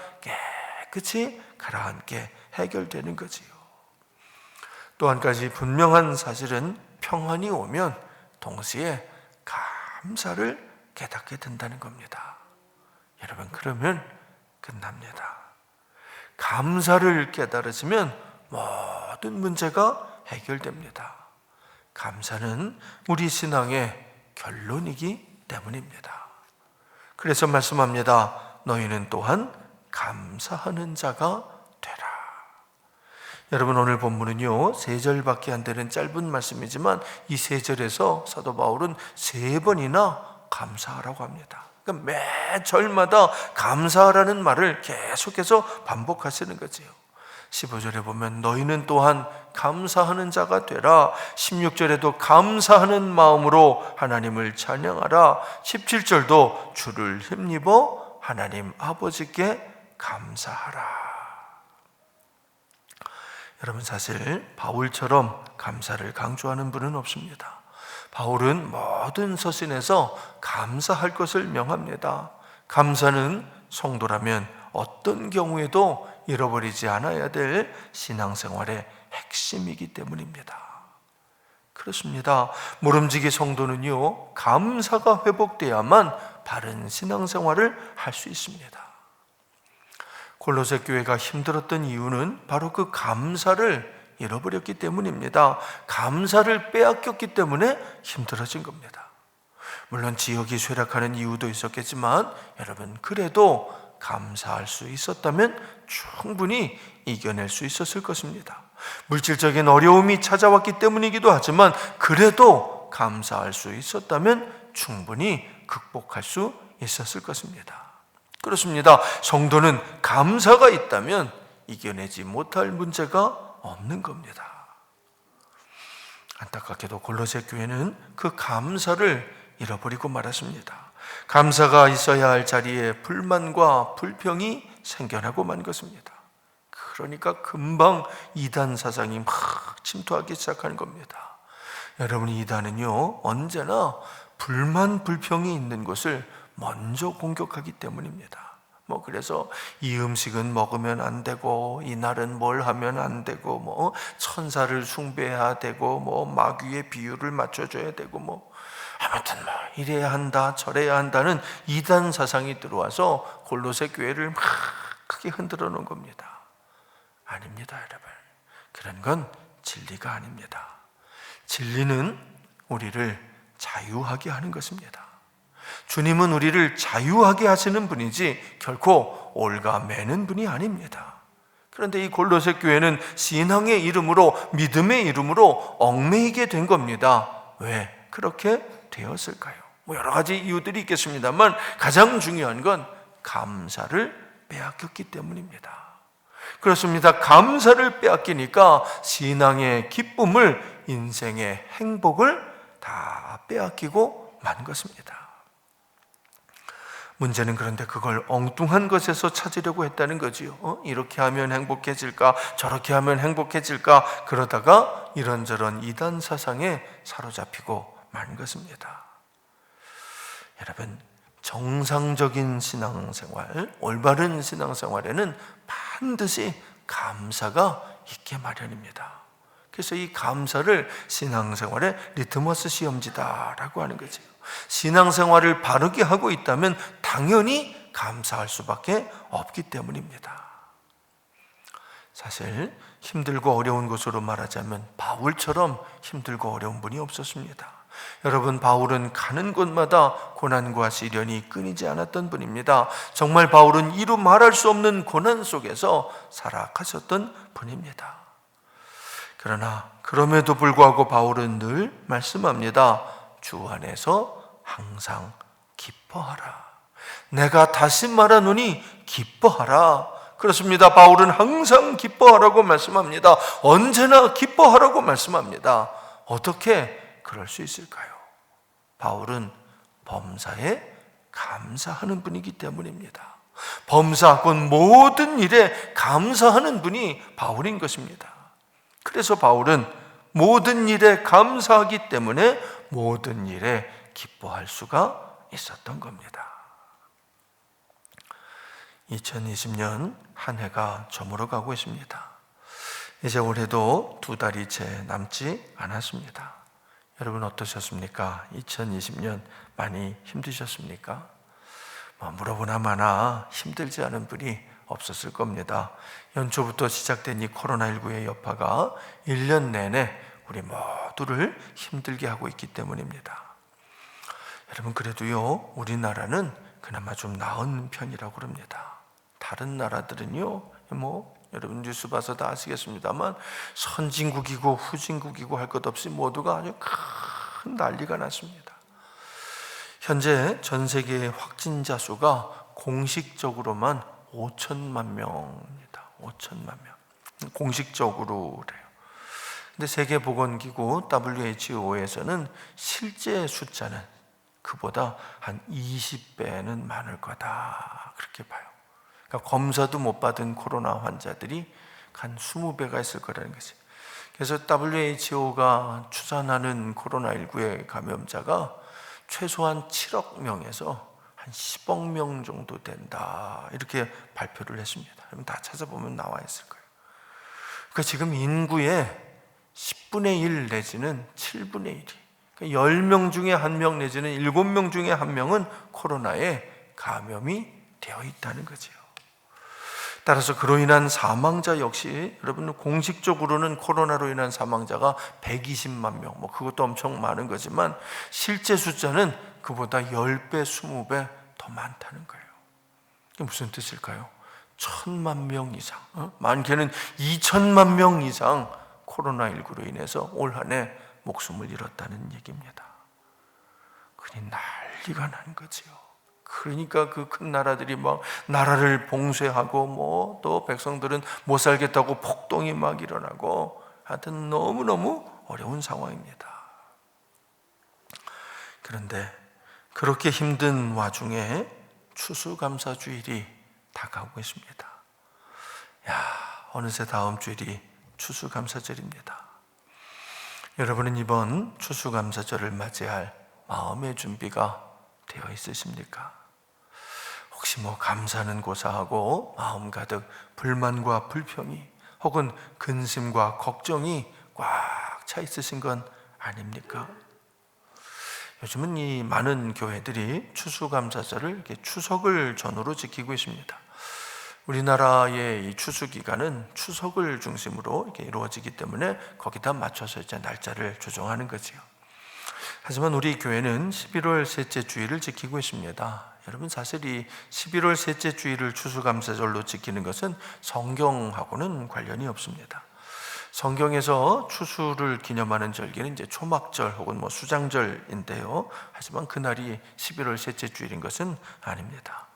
깨끗이 가라앉게 해결되는 거지요. 또 한 가지 분명한 사실은, 평안이 오면 동시에 감사를 깨닫게 된다는 겁니다. 여러분, 그러면 끝납니다. 감사를 깨달으시면 모든 문제가 해결됩니다. 감사는 우리 신앙의 결론이기 때문입니다. 그래서 말씀합니다. 너희는 또한 감사하는 자가 되라. 여러분, 오늘 본문은요 3절밖에 안 되는 짧은 말씀이지만 이 3절에서 사도 바울은 3번이나 감사하라고 합니다. 그러니까 매 절마다 감사하라는 말을 계속해서 반복하시는 거지요. 15절에 보면 너희는 또한 감사하는 자가 되라. 16절에도 감사하는 마음으로 하나님을 찬양하라. 17절도 주를 힘입어 하나님 아버지께 감사하라. 여러분, 사실 바울처럼 감사를 강조하는 분은 없습니다. 바울은 모든 서신에서 감사할 것을 명합니다. 감사는 성도라면 어떤 경우에도 잃어버리지 않아야 될 신앙생활의 핵심이기 때문입니다. 그렇습니다. 모름지기 성도는요 감사가 회복돼야만 바른 신앙생활을 할 수 있습니다. 골로새 교회가 힘들었던 이유는 바로 그 감사를 잃어버렸기 때문입니다. 감사를 빼앗겼기 때문에 힘들어진 겁니다. 물론 지역이 쇠락하는 이유도 있었겠지만 여러분, 그래도 감사할 수 있었다면 충분히 이겨낼 수 있었을 것입니다. 물질적인 어려움이 찾아왔기 때문이기도 하지만 그래도 감사할 수 있었다면 충분히 극복할 수 있었을 것입니다. 그렇습니다. 성도는 감사가 있다면 이겨내지 못할 문제가 없는 겁니다. 안타깝게도 골로새 교회는 그 감사를 잃어버리고 말았습니다. 감사가 있어야 할 자리에 불만과 불평이 생겨나고 만 것입니다. 그러니까 금방 이단 사상이 막 침투하기 시작하는 겁니다. 여러분, 이단은요 언제나 불만 불평이 있는 것을 먼저 공격하기 때문입니다. 그래서 이 음식은 먹으면 안 되고 이 날은 뭘 하면 안 되고 천사를 숭배해야 되고 마귀의 비율을 맞춰줘야 되고 아무튼 이래야 한다 저래야 한다는 이단 사상이 들어와서 골로새 교회를 막 크게 흔들어 놓은 겁니다. 아닙니다, 여러분. 그런 건 진리가 아닙니다. 진리는 우리를 자유하게 하는 것입니다. 주님은 우리를 자유하게 하시는 분이지 결코 올가매는 분이 아닙니다. 그런데 이 골로새 교회는 신앙의 이름으로, 믿음의 이름으로 얽매이게 된 겁니다. 왜 그렇게 되었을까요? 여러 가지 이유들이 있겠습니다만 가장 중요한 건 감사를 빼앗겼기 때문입니다. 그렇습니다. 감사를 빼앗기니까 신앙의 기쁨을, 인생의 행복을 다 빼앗기고 만 것입니다. 문제는 그런데 그걸 엉뚱한 것에서 찾으려고 했다는 거지요. 이렇게 하면 행복해질까, 저렇게 하면 행복해질까, 그러다가 이런저런 이단 사상에 사로잡히고 만 것입니다. 여러분, 정상적인 신앙생활, 올바른 신앙생활에는 반드시 감사가 있게 마련입니다. 그래서 이 감사를 신앙생활의 리트머스 시험지다라고 하는 거죠. 신앙생활을 바르게 하고 있다면 당연히 감사할 수밖에 없기 때문입니다. 사실 힘들고 어려운 것으로 말하자면 바울처럼 힘들고 어려운 분이 없었습니다. 여러분, 바울은 가는 곳마다 고난과 시련이 끊이지 않았던 분입니다. 정말 바울은 이루 말할 수 없는 고난 속에서 살아가셨던 분입니다. 그러나 그럼에도 불구하고 바울은 늘 말씀합니다. 주 안에서 항상 기뻐하라. 내가 다시 말하노니 기뻐하라. 그렇습니다. 바울은 항상 기뻐하라고 말씀합니다. 언제나 기뻐하라고 말씀합니다. 어떻게 그럴 수 있을까요? 바울은 범사에 감사하는 분이기 때문입니다. 범사, 곧 모든 일에 감사하는 분이 바울인 것입니다. 그래서 바울은 모든 일에 감사하기 때문에 모든 일에 기뻐할 수가 있었던 겁니다. 2020년 한 해가 저물어 가고 있습니다. 이제 올해도 2달이 채 남지 않았습니다. 여러분 어떠셨습니까? 2020년 많이 힘드셨습니까? 물어보나 마나 힘들지 않은 분이 없었을 겁니다. 연초부터 시작된 이 코로나19의 여파가 1년 내내 우리 모두를 힘들게 하고 있기 때문입니다. 여러분, 그래도요, 우리나라는 그나마 좀 나은 편이라고 그럽니다. 다른 나라들은요, 여러분 뉴스 봐서 다 아시겠습니다만 선진국이고 후진국이고 할 것 없이 모두가 아주 큰 난리가 났습니다. 현재 전 세계 확진자 수가 공식적으로만 5천만 명입니다. 5천만 명. 공식적으로 그래요. 근데 세계보건기구 WHO에서는 실제 숫자는 그보다 한 20배는 많을 거다, 그렇게 봐요. 그러니까 검사도 못 받은 코로나 환자들이 한 20배가 있을 거라는 거죠. 그래서 WHO가 추산하는 코로나19의 감염자가 최소한 7억 명에서 한 10억 명 정도 된다, 이렇게 발표를 했습니다. 여러분 다 찾아보면 나와 있을 거예요. 그러니까 지금 인구의 10분의 1 내지는 7분의 1이, 그러니까 10명 중에 1명 내지는 7명 중에 1명은 코로나에 감염이 되어 있다는 거죠. 따라서 그로 인한 사망자 역시 여러분 공식적으로는 코로나로 인한 사망자가 120만 명, 그것도 엄청 많은 거지만 실제 숫자는 그보다 10배, 20배 더 많다는 거예요. 이게 무슨 뜻일까요? 1,000만 명 이상, 많게는 2천만 명 이상 코로나19로 인해서 올 한 해 목숨을 잃었다는 얘기입니다. 그니 난리가 난 거지요. 그러니까 그 큰 나라들이 막 나라를 봉쇄하고 또 백성들은 못 살겠다고 폭동이 막 일어나고, 하여튼 너무너무 어려운 상황입니다. 그런데 그렇게 힘든 와중에 추수감사주일이 다가오고 있습니다. 어느새 다음 주일이 추수감사절입니다. 여러분은 이번 추수감사절을 맞이할 마음의 준비가 되어 있으십니까? 혹시 혹시 감사는 고사하고 마음 가득 불만과 불평이 혹은 근심과 걱정이 꽉 차 있으신 건 아닙니까? 요즘은 이 많은 교회들이 추수감사절을 이렇게 추석을 전후로 지키고 있습니다. 우리나라의 이 추수 기간은 추석을 중심으로 이렇게 이루어지기 때문에 거기다 맞춰서 이제 날짜를 조정하는 거지요. 하지만 우리 교회는 11월 셋째 주일을 지키고 있습니다. 여러분, 사실 이 11월 셋째 주일을 추수감사절로 지키는 것은 성경하고는 관련이 없습니다. 성경에서 추수를 기념하는 절기는 이제 초막절 혹은 수장절인데요. 하지만 그날이 11월 셋째 주일인 것은 아닙니다.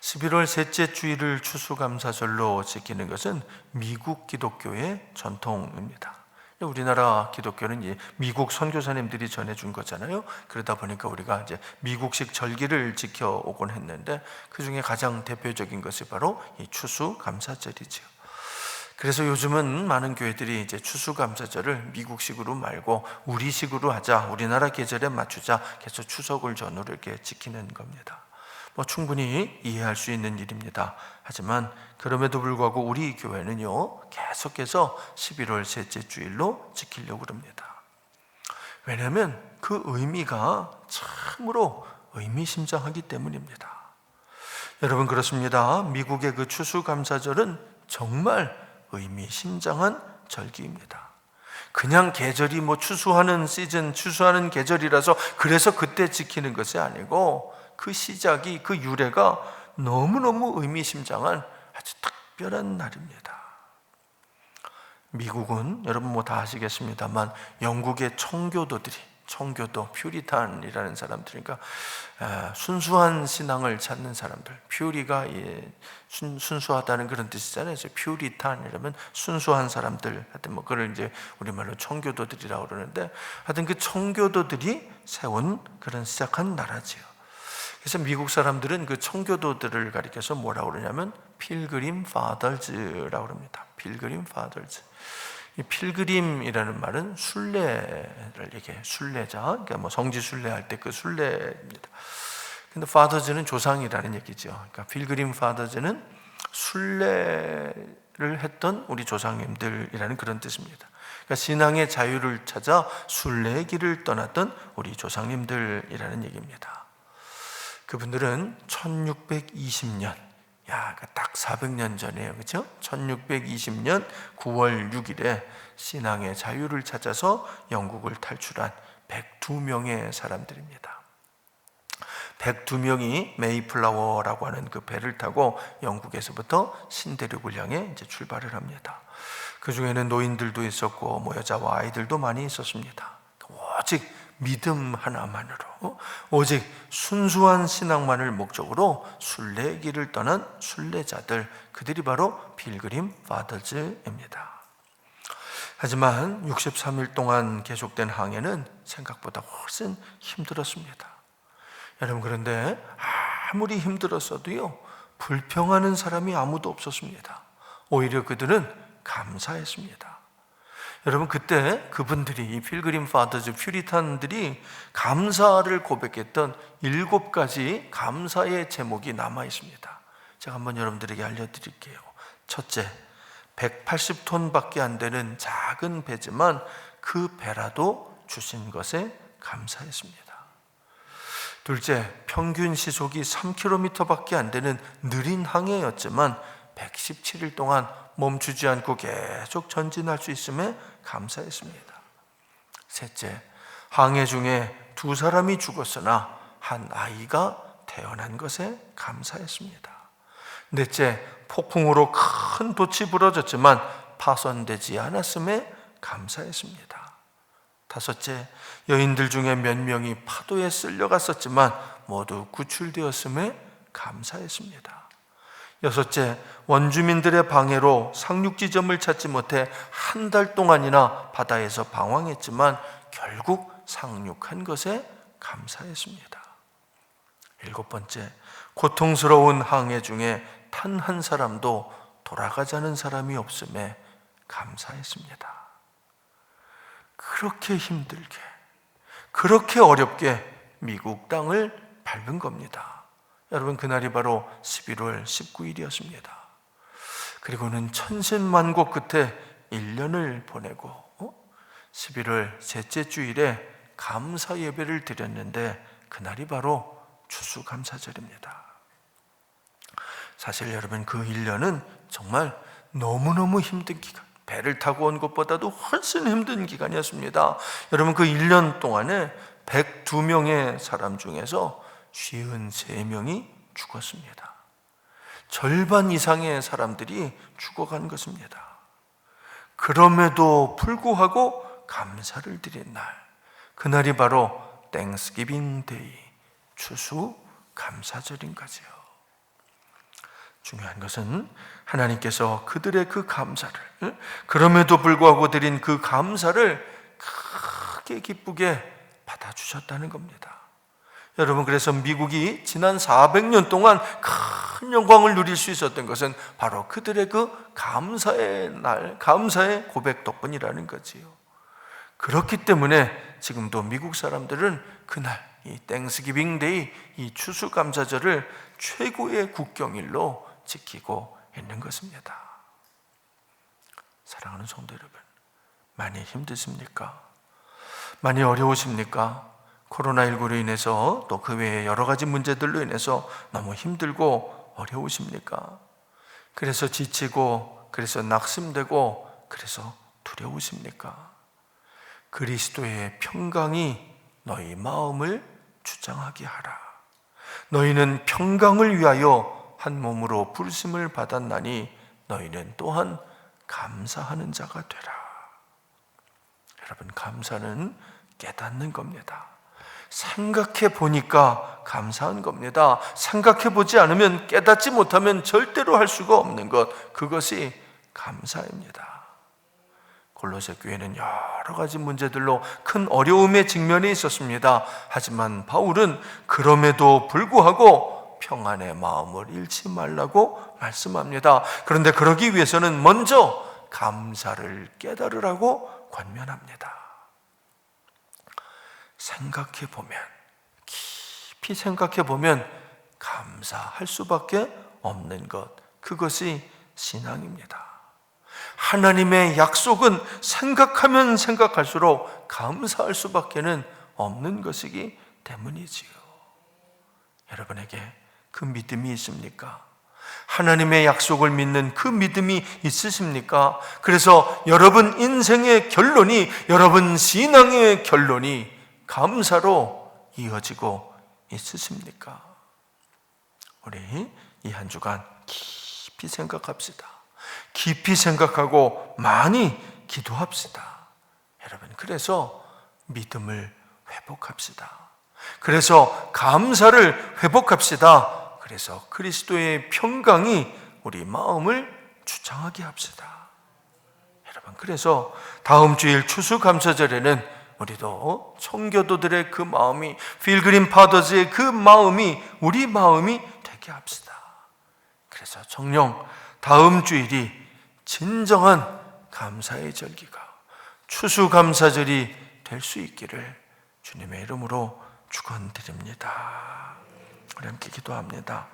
11월 셋째 주일을 추수감사절로 지키는 것은 미국 기독교의 전통입니다. 우리나라 기독교는 이제 미국 선교사님들이 전해준 거잖아요. 그러다 보니까 우리가 이제 미국식 절기를 지켜오곤 했는데 그 중에 가장 대표적인 것이 바로 이 추수감사절이죠. 그래서 요즘은 많은 교회들이 이제 추수감사절을 미국식으로 말고 우리식으로 하자, 우리나라 계절에 맞추자, 그래서 추석을 전후로 이렇게 지키는 겁니다. 충분히 이해할 수 있는 일입니다. 하지만 그럼에도 불구하고 우리 교회는요, 계속해서 11월 셋째 주일로 지키려고 합니다. 왜냐하면 그 의미가 참으로 의미심장하기 때문입니다. 여러분, 그렇습니다. 미국의 그 추수감사절은 정말 의미심장한 절기입니다. 그냥 계절이 추수하는 시즌, 추수하는 계절이라서 그래서 그때 지키는 것이 아니고 그 시작이, 그 유래가 너무너무 의미심장한 아주 특별한 날입니다. 미국은 여러분 다 아시겠습니다만 영국의 청교도, 퓨리탄이라는 사람들이니까 순수한 신앙을 찾는 사람들, 퓨리가 순수하다는 그런 뜻이잖아요. 그래서 퓨리탄이라면 순수한 사람들, 하여튼 그걸 이제 우리말로 청교도들이라고 그러는데, 하여튼 그 청교도들이 세운 그런 시작한 나라지요. 그래서 미국 사람들은 그 청교도들을 가리켜서 뭐라고 그러냐면 필그림 파더즈라고 합니다. 필그림 파더즈. 이 필그림이라는 말은 순례를 얘기해요. 순례자, 그러니까 성지 순례할 때 그 순례입니다. 근데 파더즈는 조상이라는 얘기죠. 그러니까 필그림 파더즈는 순례를 했던 우리 조상님들이라는 그런 뜻입니다. 그러니까 신앙의 자유를 찾아 순례의 길을 떠났던 우리 조상님들이라는 얘기입니다. 그분들은 1620년, 딱 400년 전이에요. 그렇죠? 1620년 9월 6일에 신앙의 자유를 찾아서 영국을 탈출한 102명의 사람들입니다. 102명이 메이플라워라고 하는 그 배를 타고 영국에서부터 신대륙을 향해 이제 출발을 합니다. 그 중에는 노인들도 있었고 여자와 아이들도 많이 있었습니다. 오직 믿음 하나만으로, 오직 순수한 신앙만을 목적으로 순례의 길을 떠난 순례자들, 그들이 바로 필그림 파더즈입니다. 하지만 63일 동안 계속된 항해는 생각보다 훨씬 힘들었습니다. 여러분, 그런데 아무리 힘들었어도요, 불평하는 사람이 아무도 없었습니다. 오히려 그들은 감사했습니다. 여러분, 그때 그분들이, 이 필그림 파더즈, 퓨리탄들이 감사를 고백했던 7가지 감사의 제목이 남아 있습니다. 제가 한번 여러분들에게 알려드릴게요. 첫째, 180톤밖에 안 되는 작은 배지만 그 배라도 주신 것에 감사했습니다. 둘째, 평균 시속이 3km밖에 안 되는 느린 항해였지만 117일 동안 멈추지 않고 계속 전진할 수 있음에 감사했습니다. 셋째, 항해 중에 2사람이 죽었으나 한 아이가 태어난 것에 감사했습니다. 넷째, 폭풍으로 큰 돛이 부러졌지만 파손되지 않았음에 감사했습니다. 다섯째, 여인들 중에 몇 명이 파도에 쓸려갔었지만 모두 구출되었음에 감사했습니다. 여섯째, 원주민들의 방해로 상륙지점을 찾지 못해 한 달 동안이나 바다에서 방황했지만 결국 상륙한 것에 감사했습니다. 일곱 번째, 고통스러운 항해 중에 단 한 사람도 돌아가자는 사람이 없음에 감사했습니다. 그렇게 힘들게, 그렇게 어렵게 미국 땅을 밟은 겁니다. 여러분, 그날이 바로 11월 19일이었습니다. 그리고는 천신만고 끝에 1년을 보내고 11월 셋째 주일에 감사 예배를 드렸는데 그날이 바로 추수감사절입니다. 사실 여러분, 그 1년은 정말 너무너무 힘든 기간, 배를 타고 온 것보다도 훨씬 힘든 기간이었습니다. 여러분, 그 1년 동안에 102명의 사람 중에서 53명이 죽었습니다. 절반 이상의 사람들이 죽어간 것입니다. 그럼에도 불구하고 감사를 드린 날, 그날이 바로 땡스기빙 데이, 추수 감사절인 거죠. 중요한 것은 하나님께서 그들의 그 감사를, 그럼에도 불구하고 드린 그 감사를 크게 기쁘게 받아주셨다는 겁니다. 여러분, 그래서 미국이 지난 400년 동안 큰 영광을 누릴 수 있었던 것은 바로 그들의 그 감사의 날, 감사의 고백 덕분이라는 거지요. 그렇기 때문에 지금도 미국 사람들은 그날 이 땡스기빙 데이, 이 추수감사절을 최고의 국경일로 지키고 있는 것입니다. 사랑하는 성도 여러분, 많이 힘드십니까? 많이 어려우십니까? 코로나19로 인해서 또 그 외에 여러 가지 문제들로 인해서 너무 힘들고 어려우십니까? 그래서 지치고, 그래서 낙심되고, 그래서 두려우십니까? 그리스도의 평강이 너희 마음을 주장하게 하라. 너희는 평강을 위하여 한 몸으로 부르심을 받았나니 너희는 또한 감사하는 자가 되라. 여러분, 감사는 깨닫는 겁니다. 생각해 보니까 감사한 겁니다. 생각해 보지 않으면, 깨닫지 못하면 절대로 할 수가 없는 것, 그것이 감사입니다. 골로새 교회는 여러 가지 문제들로 큰 어려움에 직면해 있었습니다. 하지만 바울은 그럼에도 불구하고 평안의 마음을 잃지 말라고 말씀합니다. 그런데 그러기 위해서는 먼저 감사를 깨달으라고 권면합니다. 생각해 보면, 깊이 생각해 보면 감사할 수밖에 없는 것, 그것이 신앙입니다. 하나님의 약속은 생각하면 생각할수록 감사할 수밖에는 없는 것이기 때문이지요. 여러분에게 그 믿음이 있습니까? 하나님의 약속을 믿는 그 믿음이 있으십니까? 그래서 여러분 인생의 결론이, 여러분 신앙의 결론이 감사로 이어지고 있으십니까? 우리 이 한 주간 깊이 생각합시다. 깊이 생각하고 많이 기도합시다. 여러분, 그래서 믿음을 회복합시다. 그래서 감사를 회복합시다. 그래서 그리스도의 평강이 우리 마음을 주장하게 합시다. 여러분, 그래서 다음 주일 추수감사절에는 우리도 청교도들의 그 마음이, 필그림 파더즈의 그 마음이 우리 마음이 되게 합시다. 그래서 정녕 다음 주일이 진정한 감사의 절기가, 추수감사절이 될 수 있기를 주님의 이름으로 축원드립니다. 우리 함께 기도합니다.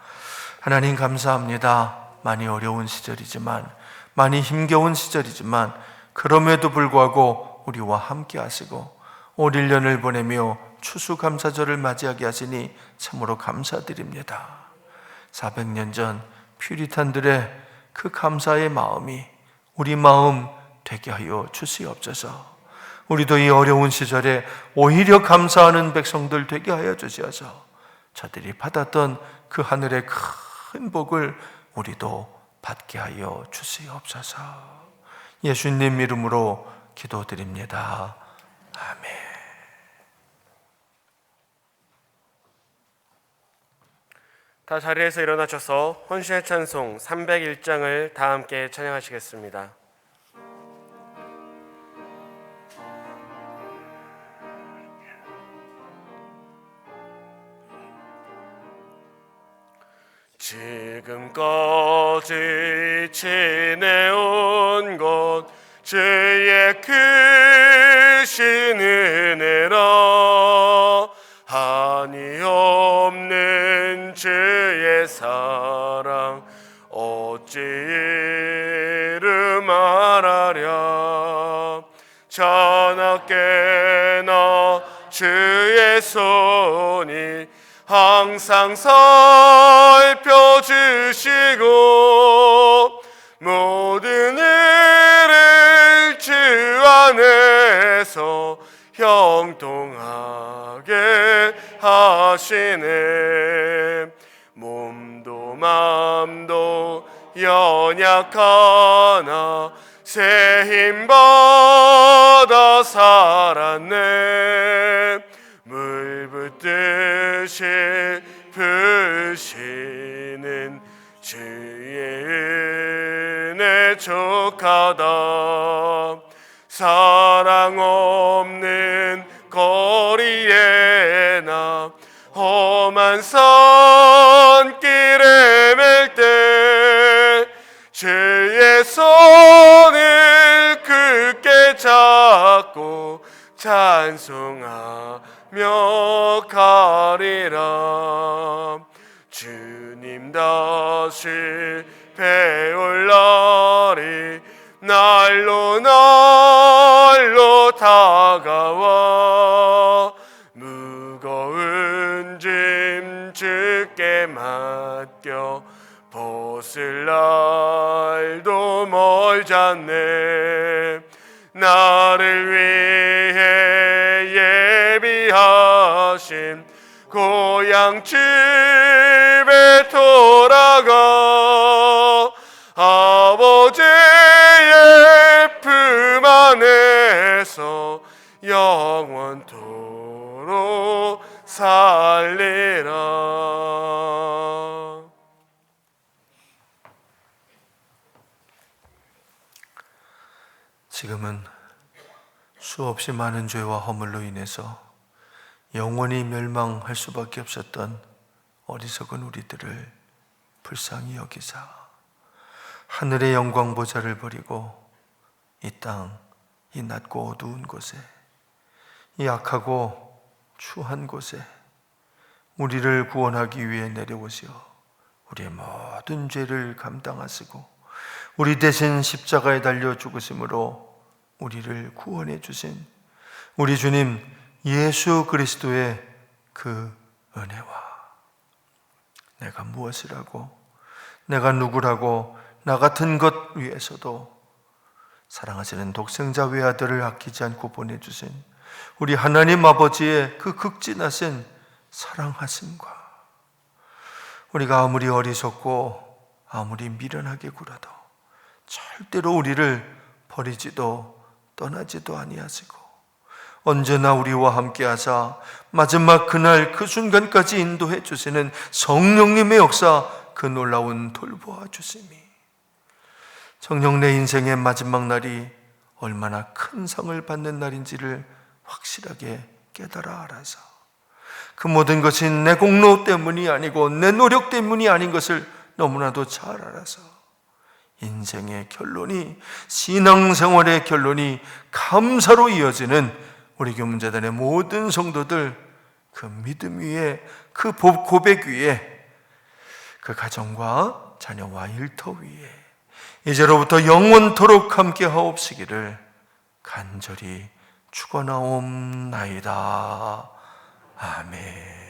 하나님, 감사합니다. 많이 어려운 시절이지만, 많이 힘겨운 시절이지만, 그럼에도 불구하고 우리와 함께 하시고 올 1년을 보내며 추수감사절을 맞이하게 하시니 참으로 감사드립니다. 400년 전 퓨리탄들의 그 감사의 마음이 우리 마음 되게 하여 주시옵소서. 우리도 이 어려운 시절에 오히려 감사하는 백성들 되게 하여 주시어서 저들이 받았던 그 하늘의 큰 복을 우리도 받게 하여 주시옵소서. 예수님 이름으로 기도드립니다. 아멘. 다 자리에서 일어나셔서 혼신의 찬송 301장을 다 함께 찬양하시겠습니다. 지금까지 지내온 것 주의 크신 은혜라, 한이 없는 주의 어찌 이름하랴. 자나깨나 주의 손이 항상 살펴주시고 모든 일을 주 안에서 형통하게 하시네. 몸도 맘도 연약하나 새 힘받아 살았네. 물 붓듯이 부시는 주의 은혜 족하다. 사랑 없는 거리에 나 험한 산길에 맬 때 주의 손을 굳게 잡고 찬송하며 가리라. 주님 다시 배울 날이 날로 날로 다가와 무거운 짐 주께 맡겨 벗을 날도 멀잖네. 나를 위해 예비하신 고향 집에 돌아가 아버지의 품 안에서 영원토록 살리라. 지금은 수없이 많은 죄와 허물로 인해서 영원히 멸망할 수밖에 없었던 어리석은 우리들을 불쌍히 여기사 하늘의 영광 보좌를 버리고 이 땅, 이 낮고 어두운 곳에, 이 악하고 추한 곳에 우리를 구원하기 위해 내려오시어 우리의 모든 죄를 감당하시고 우리 대신 십자가에 달려 죽으심으로 우리를 구원해 주신 우리 주님 예수 그리스도의 그 은혜와 내가 무엇을 하고 내가 누구라고 나 같은 것 위해서도 사랑하시는 독생자 외아들을 아끼지 않고 보내주신 우리 하나님 아버지의 그 극진하신 사랑하심과 우리가 아무리 어리석고 아무리 미련하게 굴어도 절대로 우리를 버리지도 떠나지도 아니하시고 언제나 우리와 함께하사 마지막 그날 그 순간까지 인도해 주시는 성령님의 역사, 그 놀라운 돌보아 주심이 정녕 내 인생의 마지막 날이 얼마나 큰 상을 받는 날인지를 확실하게 깨달아 알아서 그 모든 것이 내 공로 때문이 아니고 내 노력 때문이 아닌 것을 너무나도 잘 알아서 인생의 결론이, 신앙생활의 결론이 감사로 이어지는 우리 교문재단의 모든 성도들 그 믿음 위에, 그 고백 위에, 그 가정과 자녀와 일터 위에 이제로부터 영원토록 함께 하옵시기를 간절히 축원하옵나이다. 아멘.